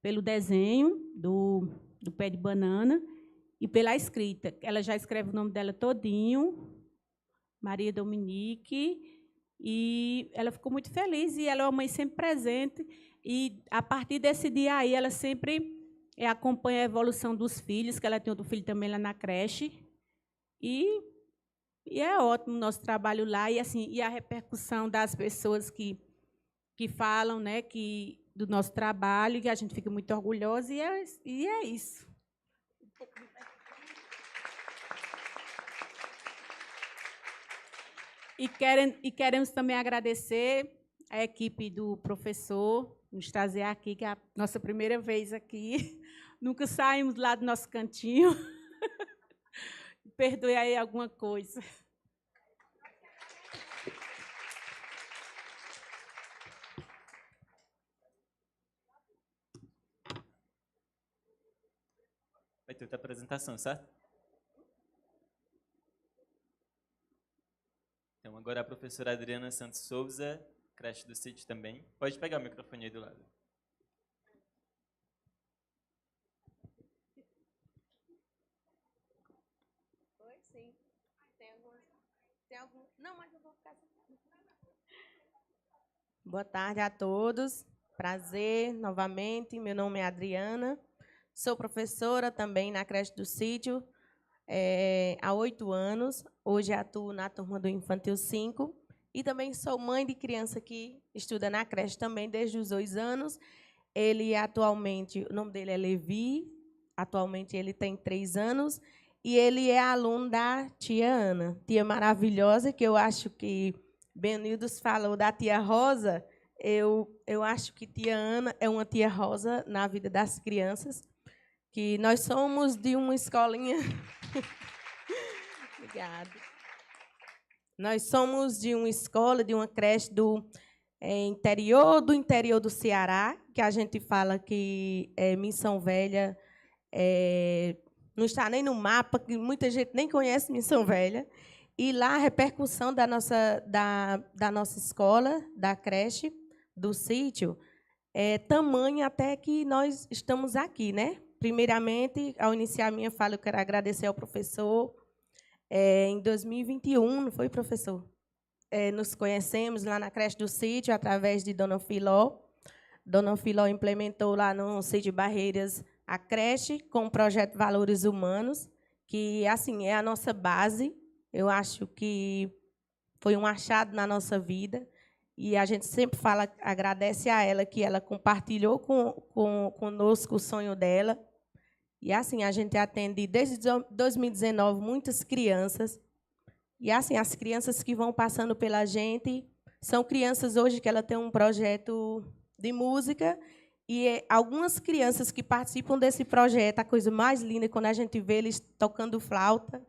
Speaker 5: pelo desenho do pé de banana e pela escrita. Ela já escreve o nome dela todinho, Maria Dominique, e ela ficou muito feliz, e ela é uma mãe sempre presente, e, a partir desse dia aí, ela sempre acompanha a evolução dos filhos, que ela tem outro filho também lá na creche, e é ótimo o nosso trabalho lá, e, assim, e a repercussão das pessoas que falam, né, do nosso trabalho, que a gente fica muito orgulhosa, e é isso. E queremos também agradecer a equipe do professor, nos trazer aqui, que é a nossa primeira vez aqui. Nunca saímos lá do nosso cantinho. Perdoe aí alguma coisa.
Speaker 2: Vai ter outra apresentação, certo? Então, agora a professora Adriana Santos Souza, creche do Sítio também. Pode pegar o microfone aí do lado.
Speaker 6: Oi, sim. Tem algum... Não, mas eu vou ficar... Boa tarde a todos. Prazer, novamente. Meu nome é Adriana. Sou professora também na creche do Sítio há 8 anos. Hoje atuo na turma do Infantil 5. E também sou mãe de criança que estuda na creche também desde os 2 anos. Ele atualmente, o nome dele é Levi. Atualmente ele tem 3 anos. E ele é aluno da tia Ana. Tia maravilhosa, que eu acho que Benildos falou da tia Rosa. Eu acho que tia Ana é uma tia Rosa na vida das crianças. Que nós somos de uma escolinha... Obrigada. Nós somos de uma escola, de uma creche do interior do Ceará, que a gente fala que Missão Velha não está nem no mapa, que muita gente nem conhece Missão Velha. E lá a repercussão da nossa escola, da creche, do Sítio, é tamanha até que nós estamos aqui, né? Primeiramente, ao iniciar a minha fala, eu quero agradecer ao professor. Em 2021, não foi, professor? Nos conhecemos lá na creche do Sítio, através de Dona Filó. Dona Filó implementou lá no Sítio Barreiras a creche com o projeto Valores Humanos, que assim é a nossa base. Eu acho que foi um achado na nossa vida. E a gente sempre fala, agradece a ela, que ela compartilhou conosco o sonho dela. E, assim, a gente atende, desde 2019, muitas crianças. E, assim, as crianças que vão passando pela gente São crianças hoje que ela tem um projeto de música e algumas crianças que participam desse projeto, a coisa mais linda é quando a gente vê eles tocando flauta,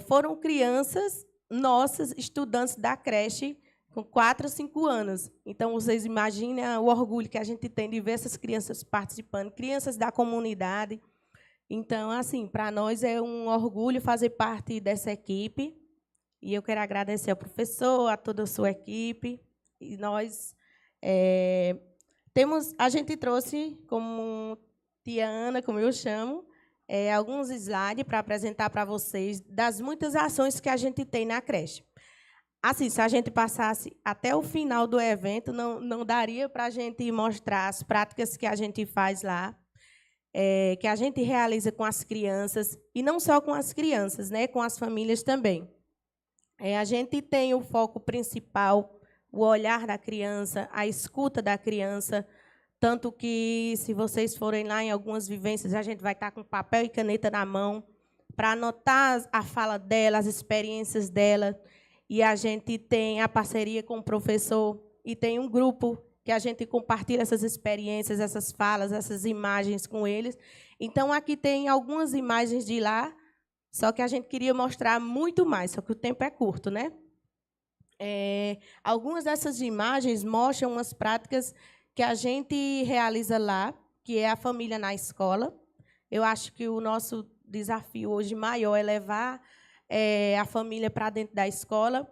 Speaker 6: foram crianças nossas, estudantes da creche, com 4 a 5 anos. Então, vocês imaginem o orgulho que a gente tem de ver essas crianças participando, crianças da comunidade. Então, assim, para nós é um orgulho fazer parte dessa equipe. E eu quero agradecer ao professor, a toda a sua equipe. E nós a gente trouxe, como tia Ana, como eu chamo, alguns slides para apresentar para vocês das muitas ações que a gente tem na creche. Assim, se a gente passasse até o final do evento, não daria para a gente mostrar as práticas que a gente faz lá, que a gente realiza com as crianças, e não só com as crianças, né, com as famílias também. A gente tem o foco principal, o olhar da criança, a escuta da criança, tanto que, se vocês forem lá em algumas vivências, a gente vai estar com papel e caneta na mão para anotar a fala dela, as experiências dela. E a gente tem a parceria com o professor e tem um grupo que a gente compartilha essas experiências, essas falas, essas imagens com eles. Então, aqui tem algumas imagens de lá, só que a gente queria mostrar muito mais, só que o tempo é curto, né? Algumas dessas imagens mostram umas práticas que a gente realiza lá, que é a família na escola. Eu acho que o nosso desafio hoje maior é levar a família para dentro da escola,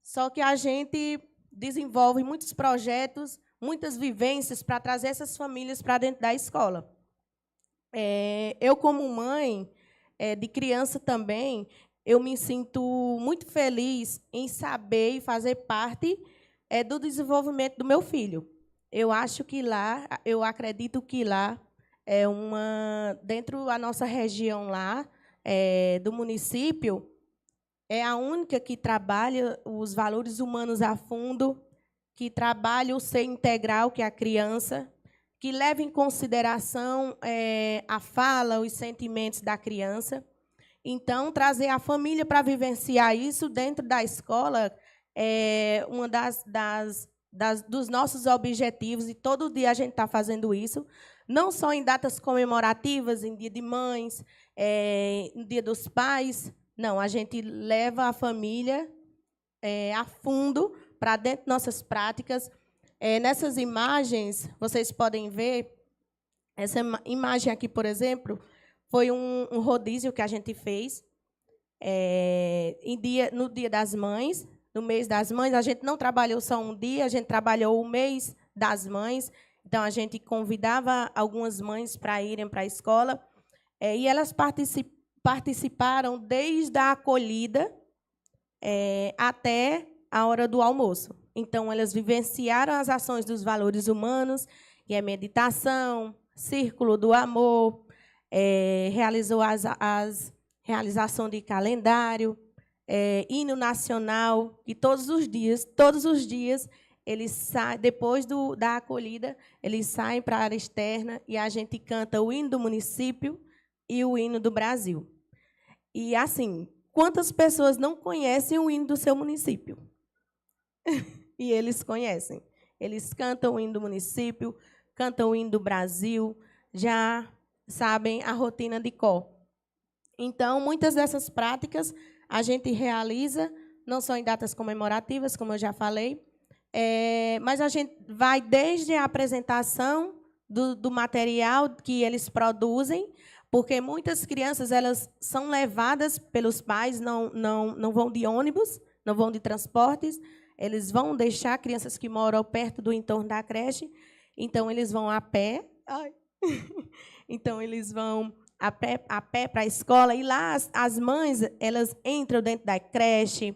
Speaker 6: só que a gente desenvolve muitos projetos, muitas vivências para trazer essas famílias para dentro da escola. Eu, como mãe de criança também, eu me sinto muito feliz em saber e fazer parte do desenvolvimento do meu filho. Eu acho que lá, eu acredito que lá, dentro da nossa região lá, do município, é a única que trabalha os valores humanos a fundo, que trabalha o ser integral, que é a criança, que leva em consideração a fala, os sentimentos da criança. Então, trazer a família para vivenciar isso dentro da escola é uma dos nossos objetivos, e todo dia a gente está fazendo isso, não só em datas comemorativas, em Dia de Mães, no Dia dos Pais. Não, a gente leva a família a fundo para dentro de nossas práticas. Nessas imagens, vocês podem ver, essa imagem aqui, por exemplo, foi um rodízio que a gente fez no Dia das Mães, no mês das mães. A gente não trabalhou só um dia, a gente trabalhou o mês das mães. Então, a gente convidava algumas mães para irem para a escola, e elas participaram desde a acolhida até a hora do almoço. Então, elas vivenciaram as ações dos valores humanos, que é meditação, círculo do amor, realizou as realização de calendário, hino nacional, e todos os dias, eles saem, depois da acolhida, eles saem para a área externa e a gente canta o hino do município e o hino do Brasil. E, assim, quantas pessoas não conhecem o hino do seu município? E eles conhecem. Eles cantam o hino do município, cantam o hino do Brasil, já sabem a rotina de cor. Então, muitas dessas práticas a gente realiza, não só em datas comemorativas, como eu já falei, mas a gente vai desde a apresentação do material que eles produzem, porque muitas crianças elas são levadas pelos pais, não vão de ônibus, não vão de transportes, eles vão deixar crianças que moram perto do entorno da creche, então eles vão a pé, então eles vão a pé para a escola, e lá as mães elas entram dentro da creche,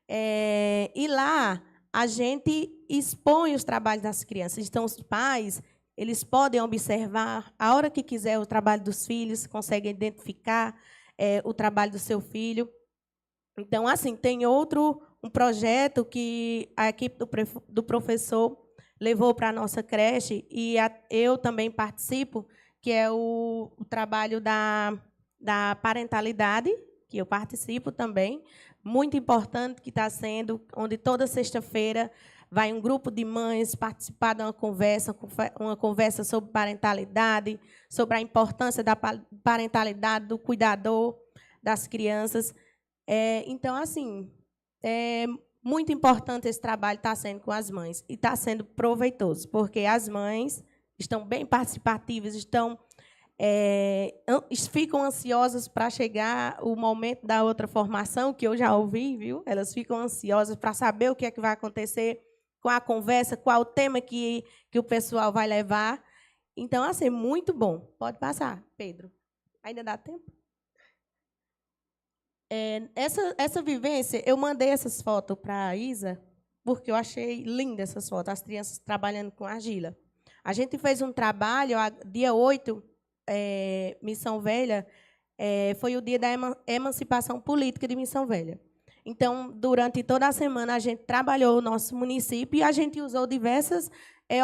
Speaker 6: e lá a gente expõe os trabalhos das crianças. Então, os pais eles podem observar a hora que quiser o trabalho dos filhos, conseguem identificar o trabalho do seu filho. Então, assim, tem um projeto que a equipe do professor levou para a nossa creche, e eu também participo, que é o trabalho da parentalidade, que eu participo também, muito importante que está sendo, onde toda sexta-feira vai um grupo de mães participar de uma conversa sobre parentalidade, sobre a importância da parentalidade, do cuidador das crianças. Então, assim, é muito importante esse trabalho estar sendo com as mães, e está sendo proveitoso, porque as mães estão bem participativas, ficam ansiosas para chegar o momento da outra formação, que eu já ouvi, viu? Elas ficam ansiosas para saber o que é que vai acontecer com a conversa, qual o tema que o pessoal vai levar. Então, assim, muito bom. Pode passar, Pedro. Ainda dá tempo? Essa vivência, eu mandei essas fotos para a Isa, porque eu achei linda essas fotos, as crianças trabalhando com argila. A gente fez um trabalho, dia 8, Missão Velha, foi o dia da emancipação política de Missão Velha. Então, durante toda a semana, a gente trabalhou o nosso município e a gente usou diversas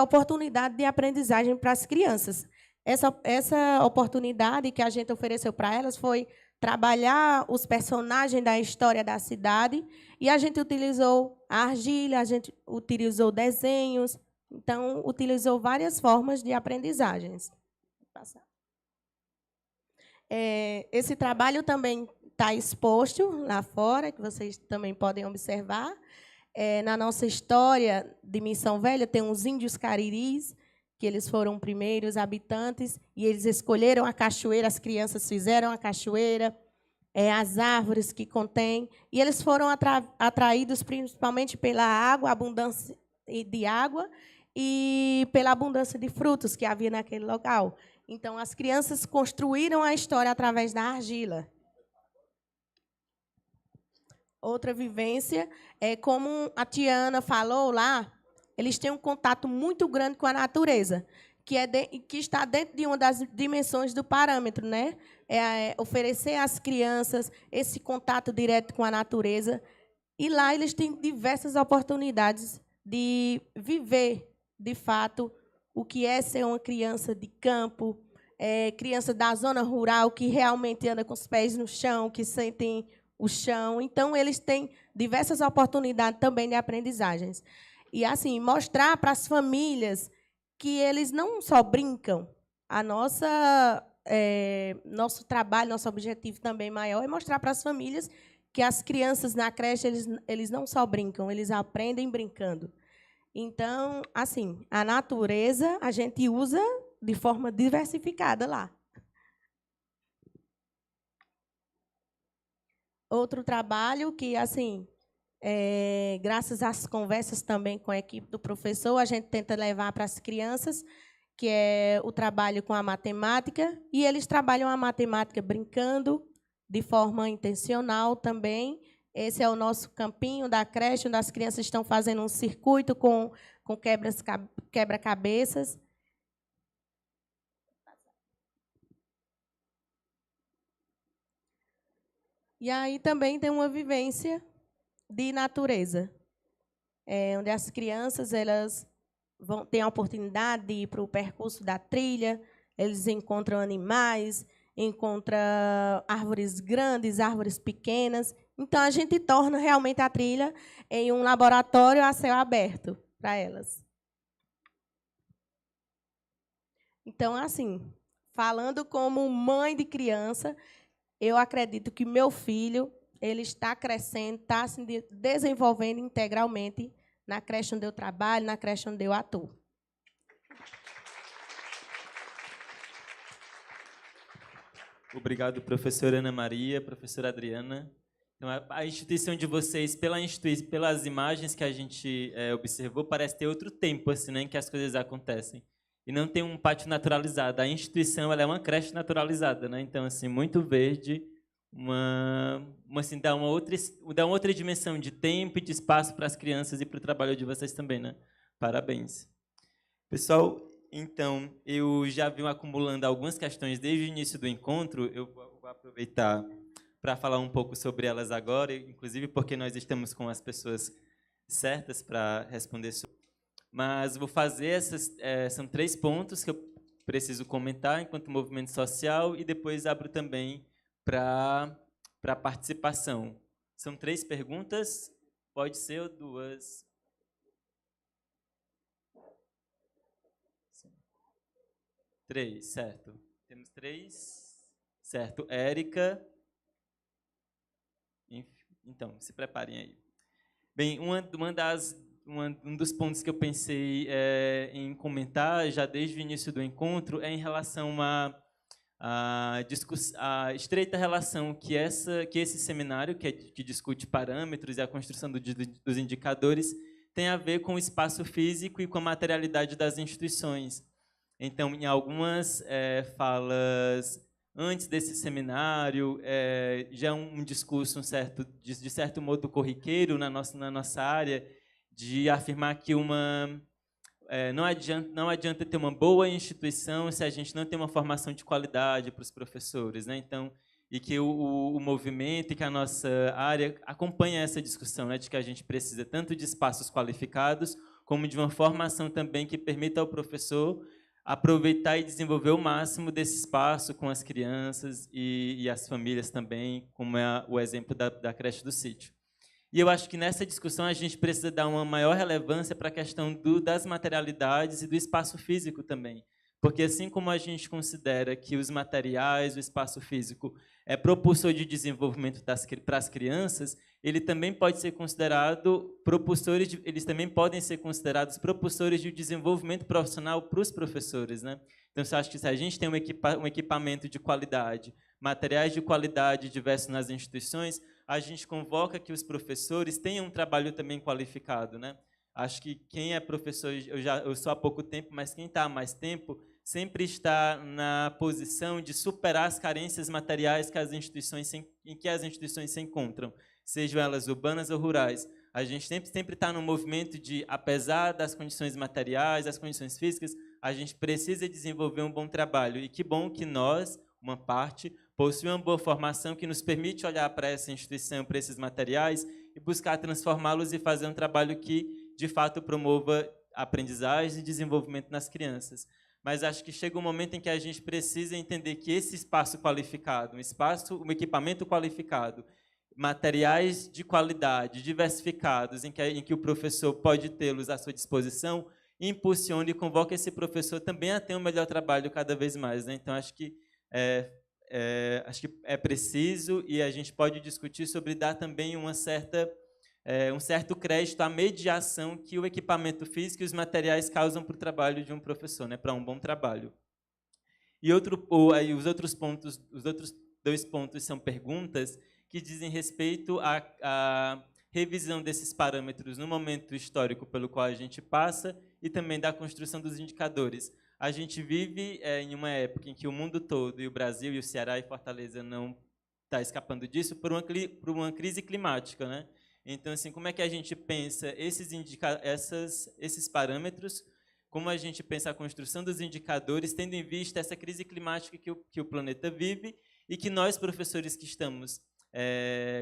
Speaker 6: oportunidades de aprendizagem para as crianças. Essa oportunidade que a gente ofereceu para elas foi trabalhar os personagens da história da cidade, e a gente utilizou a argila, a gente utilizou desenhos, então, utilizou várias formas de aprendizagens. Esse trabalho também está exposto lá fora, que vocês também podem observar. Na nossa história de Missão Velha, tem os índios cariris, que eles foram primeiros habitantes, e eles escolheram a cachoeira, as crianças fizeram a cachoeira, as árvores que contêm, e eles foram atraídos principalmente pela água, abundância de água, e pela abundância de frutos que havia naquele local. Então, as crianças construíram a história através da argila. Outra vivência é, como a Tiana falou lá, eles têm um contato muito grande com a natureza, que está dentro de uma das dimensões do parâmetro, né? Oferecer às crianças esse contato direto com a natureza. E lá eles têm diversas oportunidades de viver, de fato, o que é ser uma criança de campo, criança da zona rural, que realmente anda com os pés no chão, que sentem o chão. Então, eles têm diversas oportunidades também de aprendizagens. E, assim, mostrar para as famílias que eles não só brincam. Nosso trabalho, nosso objetivo também maior é mostrar para as famílias que as crianças na creche, eles não só brincam, eles aprendem brincando. Então, assim, a natureza a gente usa de forma diversificada lá. Outro trabalho que, assim, graças às conversas também com a equipe do professor, a gente tenta levar para as crianças, que é o trabalho com a matemática, e eles trabalham a matemática brincando, de forma intencional também. Esse é o nosso campinho da creche, onde as crianças estão fazendo um circuito com quebra-cabeças. E aí também tem uma vivência de natureza, onde as crianças têm a oportunidade de ir para o percurso da trilha, eles encontram animais, encontram árvores grandes, árvores pequenas. Então, a gente torna realmente a trilha em um laboratório a céu aberto para elas. Então, assim, falando como mãe de criança, eu acredito que meu filho ele está crescendo, está se desenvolvendo integralmente na creche onde eu trabalho, na creche onde eu atuo.
Speaker 2: Obrigado, professora Ana Maria, professora Adriana. Então, a instituição de vocês, pelas imagens que a gente observou, parece ter outro tempo assim, né, em que as coisas acontecem. E não tem um pátio naturalizado. A instituição ela é uma creche naturalizada, né? Então, assim, muito verde, assim, dá uma outra dimensão de tempo e de espaço para as crianças e para o trabalho de vocês também, né? Parabéns. Pessoal, então, eu já vim acumulando algumas questões desde o início do encontro. Eu vou aproveitar para falar um pouco sobre elas agora, inclusive porque nós estamos com as pessoas certas para responder sobre. Mas vou fazer são 3 pontos que eu preciso comentar enquanto movimento social e depois abro também para participação, São 3 perguntas, pode ser ou 2. 3, certo. Temos 3, certo. Érica. Então, se preparem aí. Bem, um dos pontos que eu pensei em comentar já desde o início do encontro é em relação a estreita relação que esse seminário, que discute parâmetros e a construção dos indicadores, tem a ver com o espaço físico e com a materialidade das instituições. Então, em algumas falas antes desse seminário, já é um discurso de certo modo corriqueiro na nossa área, de afirmar que não adianta ter uma boa instituição se a gente não tem uma formação de qualidade para os professores, né? Então, e que o movimento e que a nossa área acompanha essa discussão, né, de que a gente precisa tanto de espaços qualificados como de uma formação também que permita ao professor aproveitar e desenvolver o máximo desse espaço com as crianças e as famílias também, como é o exemplo da creche do sítio. E eu acho que nessa discussão a gente precisa dar uma maior relevância para a questão das materialidades e do espaço físico também. Porque assim como a gente considera que os materiais, o espaço físico é propulsor de desenvolvimento para as crianças, ele também pode ser considerado eles também podem ser considerados propulsores de desenvolvimento profissional para os professores, né? Então, eu acho que se a gente tem um equipamento de qualidade, materiais de qualidade diversos nas instituições, a gente convoca que os professores tenham um trabalho também qualificado, né? Acho que quem é professor, eu sou há pouco tempo, mas quem está há mais tempo sempre está na posição de superar as carências materiais em que as instituições se encontram, sejam elas urbanas ou rurais. A gente sempre está no movimento de, apesar das condições materiais, das condições físicas, a gente precisa desenvolver um bom trabalho. E que bom que nós, uma parte, possuímos uma boa formação que nos permite olhar para essa instituição, para esses materiais, e buscar transformá-los e fazer um trabalho que, de fato, promova aprendizagem e desenvolvimento nas crianças. Mas acho que chega um momento em que a gente precisa entender que esse espaço qualificado, um equipamento qualificado, materiais de qualidade, diversificados, em que o professor pode tê-los à sua disposição, impulsione e convoque esse professor também a ter um melhor trabalho cada vez mais, né? Então, acho que é preciso, e a gente pode discutir sobre dar também um certo crédito à mediação que o equipamento físico e os materiais causam para o trabalho de um professor, né, para um bom trabalho. E os outros 2 pontos são perguntas que dizem respeito à revisão desses parâmetros no momento histórico pelo qual a gente passa e também da construção dos indicadores. A gente vive em uma época em que o mundo todo, e o Brasil, e o Ceará e Fortaleza não está escapando disso, por uma crise climática, né? Então, assim, como é que a gente pensa esses parâmetros, como a gente pensa a construção dos indicadores, tendo em vista essa crise climática que o planeta vive e que nós, professores que estamos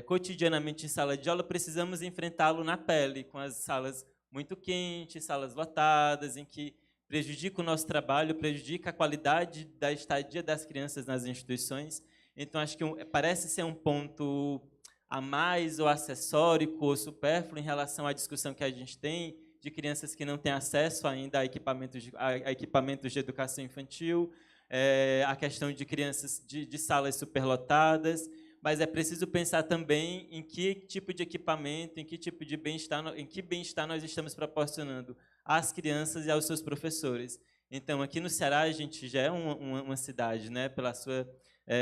Speaker 2: cotidianamente em sala de aula, precisamos enfrentá-lo na pele, com as salas muito quentes, salas lotadas, em que prejudica o nosso trabalho, prejudica a qualidade da estadia das crianças nas instituições. Então, acho que parece ser um ponto a mais, ou acessório, ou supérfluo em relação à discussão que a gente tem de crianças que não têm acesso ainda a equipamentos de educação infantil, a questão de crianças de salas superlotadas, mas é preciso pensar também em que tipo de equipamento, em que bem-estar nós estamos proporcionando às crianças e aos seus professores. Então, aqui no Ceará, a gente já é uma cidade, né, pela sua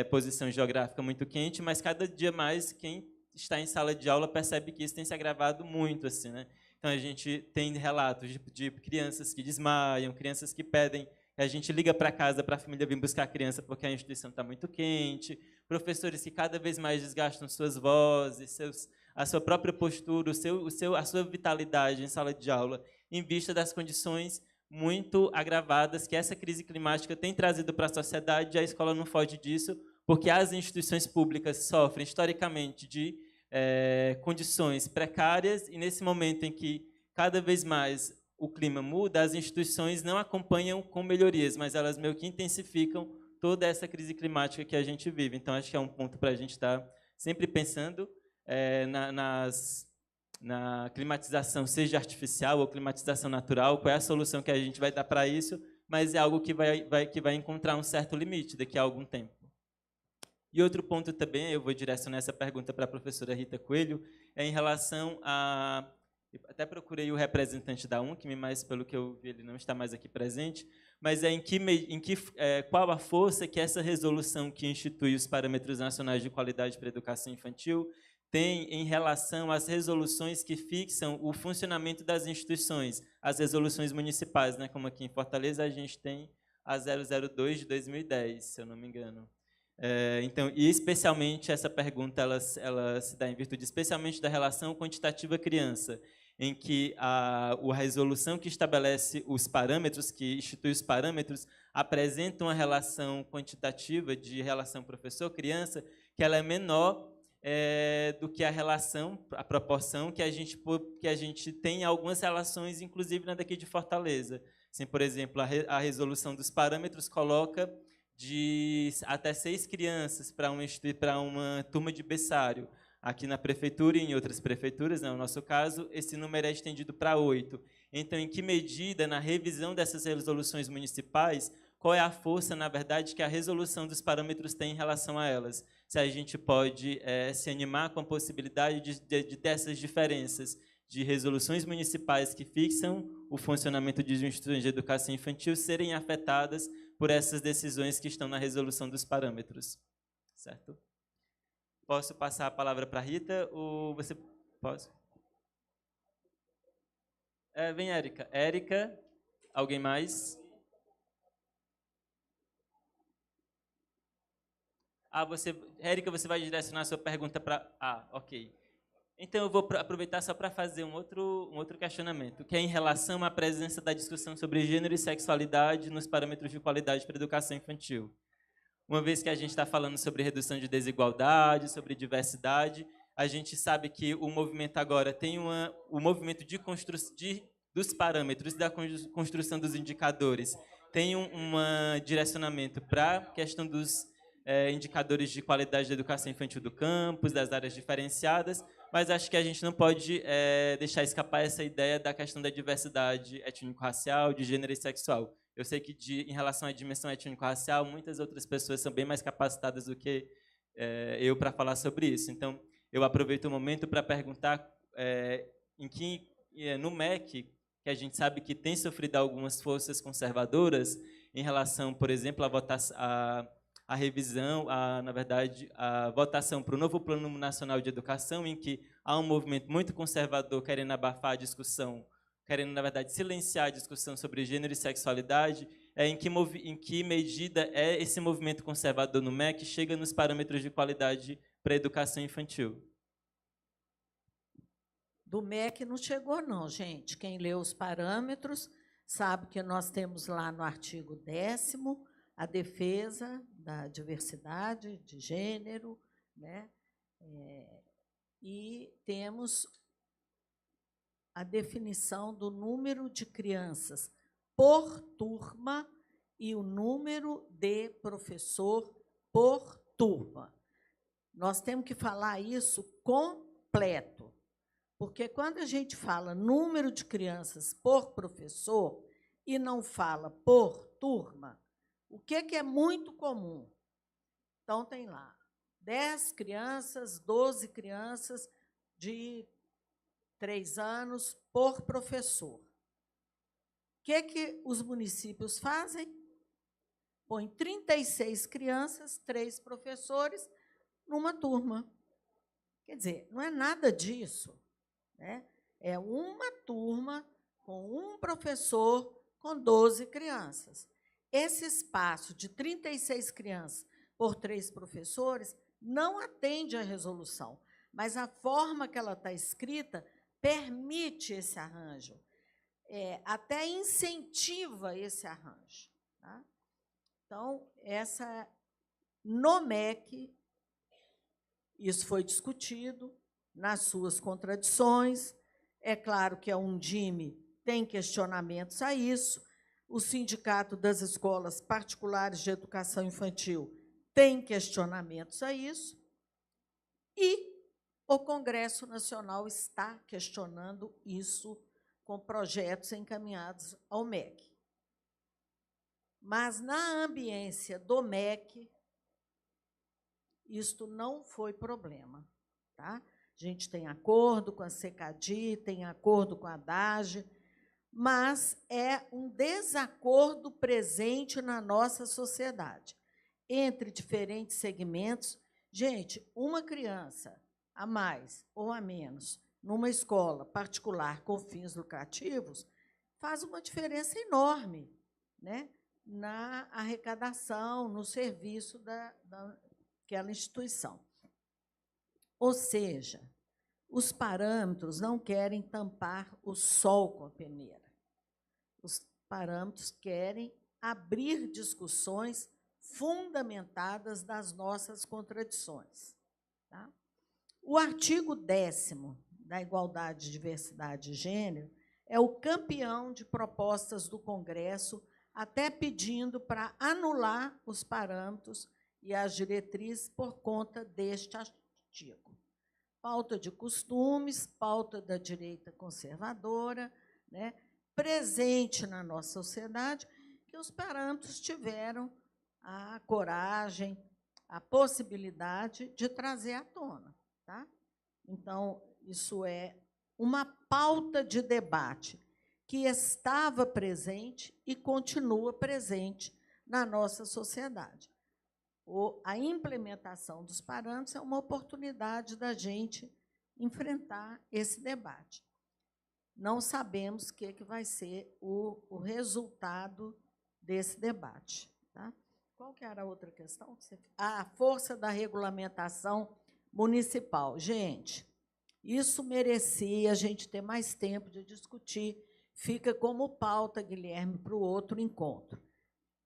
Speaker 2: posição geográfica muito quente, mas cada dia mais quem está em sala de aula percebe que isso tem se agravado muito, assim, né? Então, a gente tem relatos de crianças que desmaiam, crianças que pedem, a gente liga para casa para a família vir buscar a criança porque a instituição está muito quente, professores que cada vez mais desgastam suas vozes, a sua própria postura, a sua vitalidade em sala de aula, em vista das condições muito agravadas que essa crise climática tem trazido para a sociedade, e a escola não foge disso, porque as instituições públicas sofrem, historicamente, de condições precárias, e nesse momento em que cada vez mais o clima muda, as instituições não acompanham com melhorias, mas elas meio que intensificam toda essa crise climática que a gente vive. Então, acho que é um ponto para a gente estar sempre pensando na climatização, seja artificial ou climatização natural, qual é a solução que a gente vai dar para isso, mas é algo que vai encontrar um certo limite daqui a algum tempo. E outro ponto também, eu vou direcionar essa pergunta para a professora Rita Coelho, é em relação a... Até procurei o representante da UNCM, mas pelo que eu vi ele não está mais aqui presente, mas qual a força que essa resolução que institui os parâmetros nacionais de qualidade para a educação infantil tem em relação às resoluções que fixam o funcionamento das instituições, as resoluções municipais, né? Como aqui em Fortaleza a gente tem a 002 de 2010, se eu não me engano. Então, e especialmente essa pergunta ela se dá em virtude especialmente da relação quantitativa criança, em que a resolução que estabelece os parâmetros, que institui os parâmetros, apresenta uma relação quantitativa de relação professor-criança, que ela é menor do que a proporção que a gente tem em algumas relações, inclusive na daqui de Fortaleza. Assim, por exemplo, a resolução dos parâmetros coloca de até 6 crianças para uma turma de berçário. Aqui na prefeitura e em outras prefeituras, no nosso caso, esse número é estendido para 8. Então, em que medida, na revisão dessas resoluções municipais, qual é a força, na verdade, que a resolução dos parâmetros tem em relação a elas? Se a gente pode se animar com a possibilidade de ter essas diferenças de resoluções municipais que fixam o funcionamento de instituições de educação infantil serem afetadas por essas decisões que estão na resolução dos parâmetros. Certo? Posso passar a palavra para a Rita? Ou você... Posso? Vem, Érica. Érica, alguém mais? Érica, você vai direcionar a sua pergunta para... ok. Então, eu vou aproveitar só para fazer um outro questionamento, que é em relação à presença da discussão sobre gênero e sexualidade nos parâmetros de qualidade para a educação infantil. Uma vez que a gente está falando sobre redução de desigualdade, sobre diversidade, a gente sabe que o movimento agora tem o movimento dos parâmetros, da construção dos indicadores, tem um direcionamento para a questão dos indicadores de qualidade da educação infantil do campus, das áreas diferenciadas, mas acho que a gente não pode deixar escapar essa ideia da questão da diversidade étnico-racial, de gênero e sexual. Eu sei que, em relação à dimensão étnico-racial, muitas outras pessoas são bem mais capacitadas do que eu para falar sobre isso. Então, eu aproveito o momento para perguntar no MEC, que a gente sabe que tem sofrido algumas forças conservadoras em relação, por exemplo, a revisão, na verdade, a votação para o novo Plano Nacional de Educação, em que há um movimento muito conservador querendo abafar a discussão, querendo, na verdade, silenciar a discussão sobre gênero e sexualidade, em que medida esse movimento conservador no MEC chega nos parâmetros de qualidade para a educação infantil?
Speaker 3: Do MEC não chegou, não, gente. Quem leu os parâmetros sabe que nós temos lá no artigo 10º a defesa da diversidade de gênero, né? E temos a definição do número de crianças por turma e o número de professor por turma. Nós temos que falar isso completo, porque quando a gente fala número de crianças por professor e não fala por turma, o que é muito comum? Então, tem lá 10 crianças, 12 crianças de 3 anos por professor. O que os municípios fazem? Põem 36 crianças, 3 professores, numa turma. Quer dizer, não é nada disso, né? É uma turma com um professor com 12 crianças. Esse espaço de 36 crianças por 3 professores não atende à resolução, mas a forma que ela está escrita permite esse arranjo, até incentiva esse arranjo. Tá? Então, no MEC, isso foi discutido nas suas contradições. É claro que a Undime tem questionamentos a isso, o Sindicato das Escolas Particulares de Educação Infantil tem questionamentos a isso, e O Congresso Nacional está questionando isso com projetos encaminhados ao MEC. Mas, na ambiência do MEC, isto não foi problema. Tá? A gente tem acordo com a CECADI, tem acordo com a DAGE, mas é um desacordo presente na nossa sociedade, entre diferentes segmentos. Gente, uma criança a mais ou a menos numa escola particular com fins lucrativos faz uma diferença enorme, né, na arrecadação, no serviço daquela instituição. Ou seja, os parâmetros não querem tampar o sol com a peneira. Os parâmetros querem abrir discussões fundamentadas das nossas contradições. Tá? O artigo 10º da Igualdade, Diversidade e Gênero é o campeão de propostas do Congresso, até pedindo para anular os parâmetros e as diretrizes por conta deste artigo. Pauta de costumes, pauta da direita conservadora, né, presente na nossa sociedade, que os parâmetros tiveram a coragem, a possibilidade de trazer à tona. Tá? Então, isso é uma pauta de debate que estava presente e continua presente na nossa sociedade. A implementação dos parâmetros é uma oportunidade da gente enfrentar esse debate. Não sabemos o que vai ser o resultado desse debate. Tá? Qual que era a outra questão? A força da regulamentação municipal. Gente, isso merecia a gente ter mais tempo de discutir. Fica como pauta, Guilherme, para o outro encontro.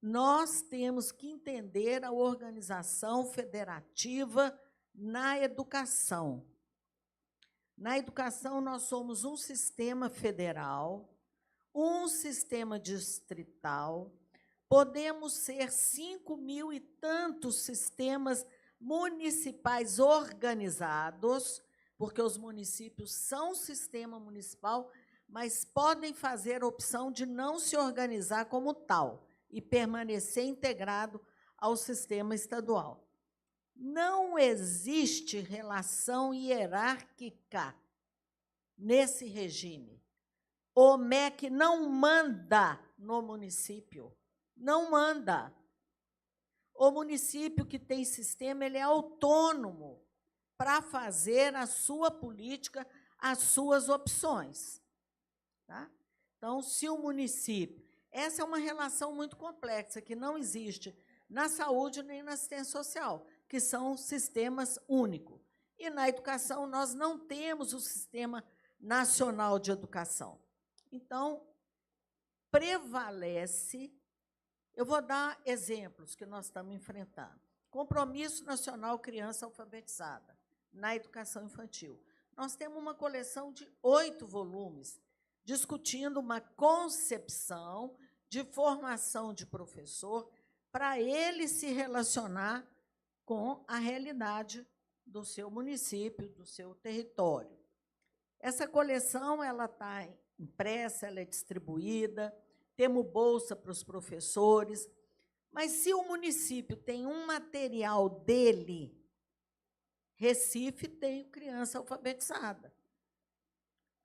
Speaker 3: Nós temos que entender a organização federativa na educação. Na educação, nós somos um sistema federal, um sistema distrital, podemos ser 5.000 e tantos sistemas municipais organizados, porque os municípios são sistema municipal, mas podem fazer a opção de não se organizar como tal e permanecer integrado ao sistema estadual. Não existe relação hierárquica nesse regime. O MEC não manda no município, não manda. O município que tem sistema, ele é autônomo para fazer a sua política, as suas opções. Tá? Então, se o município... Essa é uma relação muito complexa, que não existe na saúde nem na assistência social, que são sistemas únicos. E na educação, nós não temos o Sistema Nacional de Educação. Então, prevalece... Eu vou dar exemplos que nós estamos enfrentando. Compromisso Nacional Criança Alfabetizada, na educação infantil. Nós temos uma coleção de 8 volumes, discutindo uma concepção de formação de professor para ele se relacionar com a realidade do seu município, do seu território. Essa coleção está impressa, ela é distribuída, temos bolsa para os professores, mas se o município tem um material dele, Recife tem criança alfabetizada.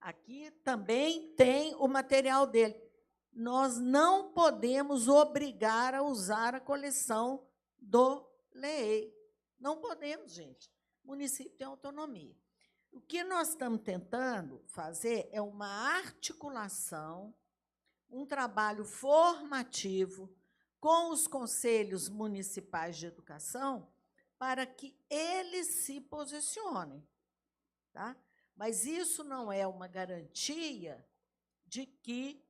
Speaker 3: Aqui também tem o material dele. Nós não podemos obrigar a usar a coleção do LEEI. Não podemos, gente. O município tem autonomia. O que nós estamos tentando fazer é uma articulação, um trabalho formativo com os conselhos municipais de educação para que eles se posicionem. Tá? Mas isso não é uma garantia de que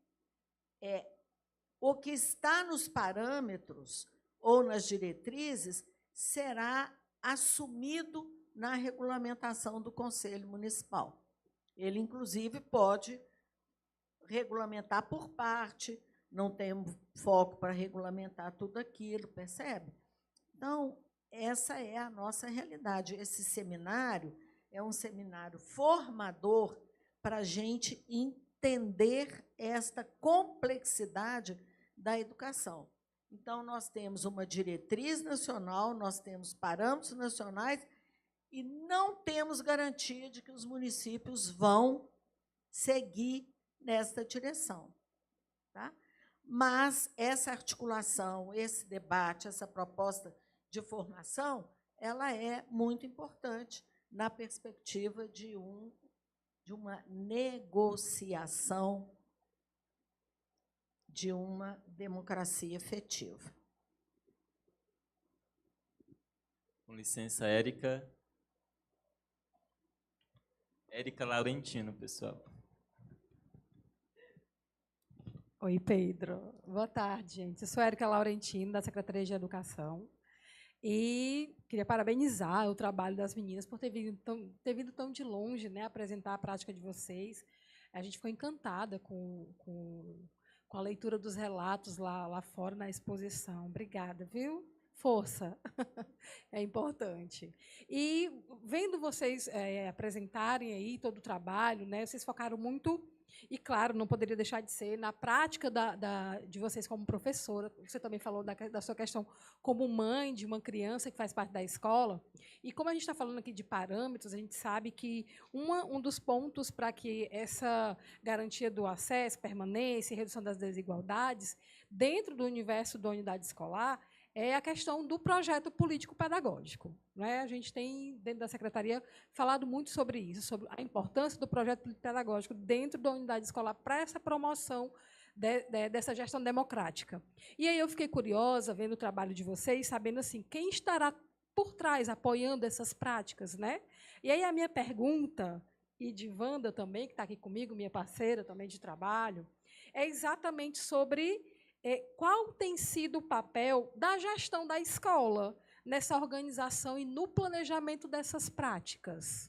Speaker 3: o que está nos parâmetros ou nas diretrizes será assumido na regulamentação do Conselho Municipal. Ele, inclusive, pode regulamentar por parte, não tem foco para regulamentar tudo aquilo, percebe? Então, essa é a nossa realidade. Esse seminário é um seminário formador para a gente entender esta complexidade da educação. Então, nós temos uma diretriz nacional, nós temos parâmetros nacionais e não temos garantia de que os municípios vão seguir nesta direção. Tá? Mas essa articulação, esse debate, essa proposta de formação, ela é muito importante na perspectiva de uma negociação de uma democracia efetiva.
Speaker 2: Com licença, Érica. Érica Laurentino, pessoal.
Speaker 7: Oi, Pedro. Boa tarde, gente. Eu sou Érica Laurentino, da Secretaria de Educação, e queria parabenizar o trabalho das meninas por ter vindo tão de longe, né, apresentar a prática de vocês. A gente ficou encantada com a leitura dos relatos lá fora na exposição. Obrigada, viu? Força, é importante. E vendo vocês apresentarem aí todo o trabalho, né, vocês focaram muito, e claro, não poderia deixar de ser, na prática de vocês como professora. Você também falou da sua questão como mãe de uma criança que faz parte da escola. E como a gente está falando aqui de parâmetros, a gente sabe que um dos pontos para que essa garantia do acesso, permanência e redução das desigualdades dentro do universo da unidade escolar é a questão do projeto político-pedagógico. Né? A gente tem, dentro da Secretaria, falado muito sobre isso, sobre a importância do projeto político-pedagógico dentro da unidade escolar para essa promoção dessa gestão democrática. E aí eu fiquei curiosa, vendo o trabalho de vocês, sabendo assim, quem estará por trás, apoiando essas práticas. Né? E aí a minha pergunta, e de Wanda também, que está aqui comigo, minha parceira também de trabalho, é exatamente sobre qual tem sido o papel da gestão da escola nessa organização e no planejamento dessas práticas.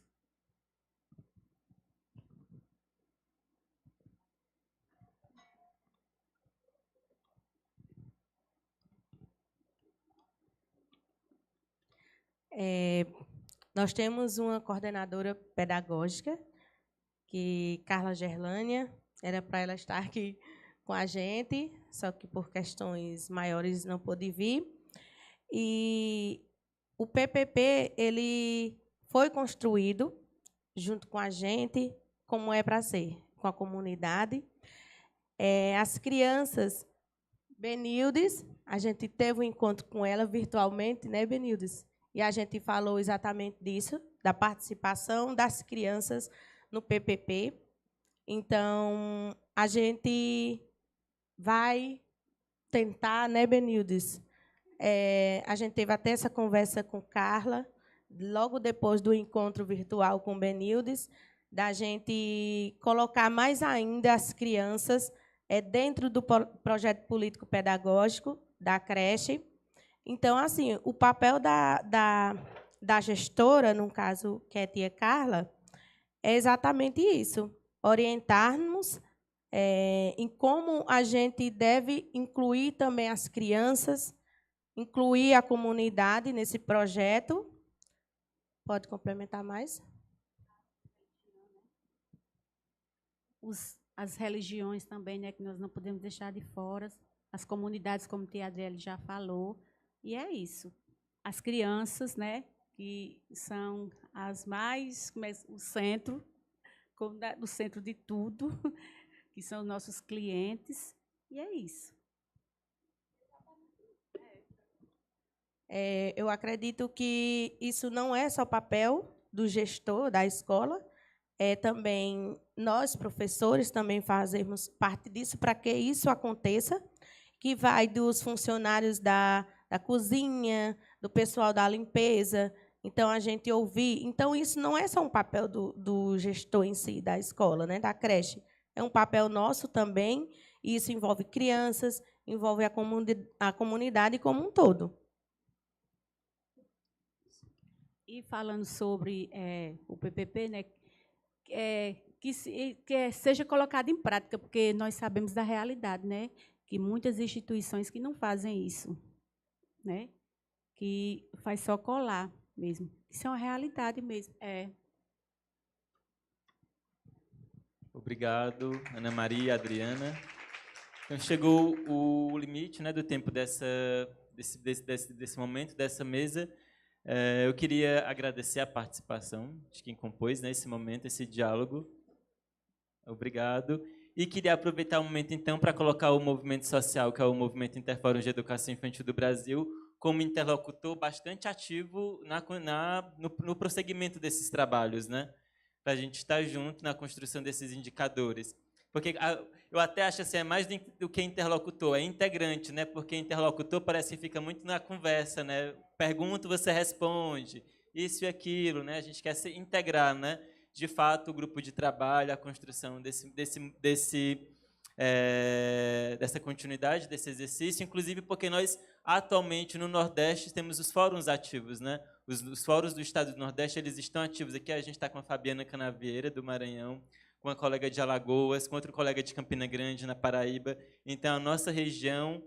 Speaker 6: Nós temos uma coordenadora pedagógica, que Carla Gerlânia, era para ela estar aqui com a gente, só que por questões maiores não pôde vir. E o PPP ele foi construído junto com a gente, como é para ser, com a comunidade. As crianças, Benildes, a gente teve um encontro com ela virtualmente, né, Benildes? E a gente falou exatamente disso, da participação das crianças no PPP. Então, a gente vai tentar, né, Benildes? A gente teve até essa conversa com Carla, logo depois do encontro virtual com Benildes, da gente colocar mais ainda as crianças dentro do projeto político-pedagógico da creche. Então, assim, o papel da gestora, no caso, que é a tia Carla, é exatamente isso, orientar-nos em como a gente deve incluir também as crianças, incluir a comunidade nesse projeto. Pode complementar mais?
Speaker 5: As religiões também, né, que nós não podemos deixar de fora, as comunidades, como a tia Adriele já falou, e é isso. As crianças, né, que são as mais, o centro, do centro de tudo, que são nossos clientes, e é isso.
Speaker 6: Eu acredito que isso não é só papel do gestor da escola, também nós, professores, também fazemos parte disso para que isso aconteça, que vai dos funcionários da cozinha, do pessoal da limpeza. Então, a gente ouvir. Então, isso não é só um papel do gestor em si, da escola, né, da creche. É um papel nosso também, e isso envolve crianças, envolve a comunidade como um todo.
Speaker 5: E falando sobre o PPP, né, que seja colocado em prática, porque nós sabemos da realidade, né, que muitas instituições que não fazem isso, né, que faz só colar mesmo. Isso é uma realidade mesmo.
Speaker 2: Obrigado, Ana Maria, Adriana. Então, chegou o limite, né, do tempo desse momento, dessa mesa. Eu queria agradecer a participação de quem compôs, né, esse momento, esse diálogo. Obrigado. E queria aproveitar o momento, então, para colocar o movimento social, que é o Movimento Interfórum de Educação Infantil do Brasil, como interlocutor bastante ativo no prosseguimento desses trabalhos, né? Para a gente estar junto na construção desses indicadores. Porque eu até acho assim, é mais do que interlocutor, é integrante, né? Porque interlocutor parece que fica muito na conversa, né? Pergunta, você responde, isso e aquilo, né? A gente quer se integrar, né? De fato, o grupo de trabalho, a construção dessa continuidade, desse exercício, inclusive porque nós, atualmente, no Nordeste, temos os fóruns ativos, né? Os fóruns do Estado do Nordeste, eles estão ativos. Aqui a gente está com a Fabiana Canavieira, do Maranhão, com uma colega de Alagoas, com outro colega de Campina Grande, na Paraíba. Então, a nossa região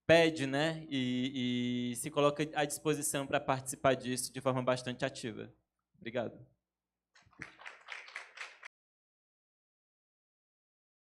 Speaker 2: pede, né, e se coloca à disposição para participar disso de forma bastante ativa. Obrigado.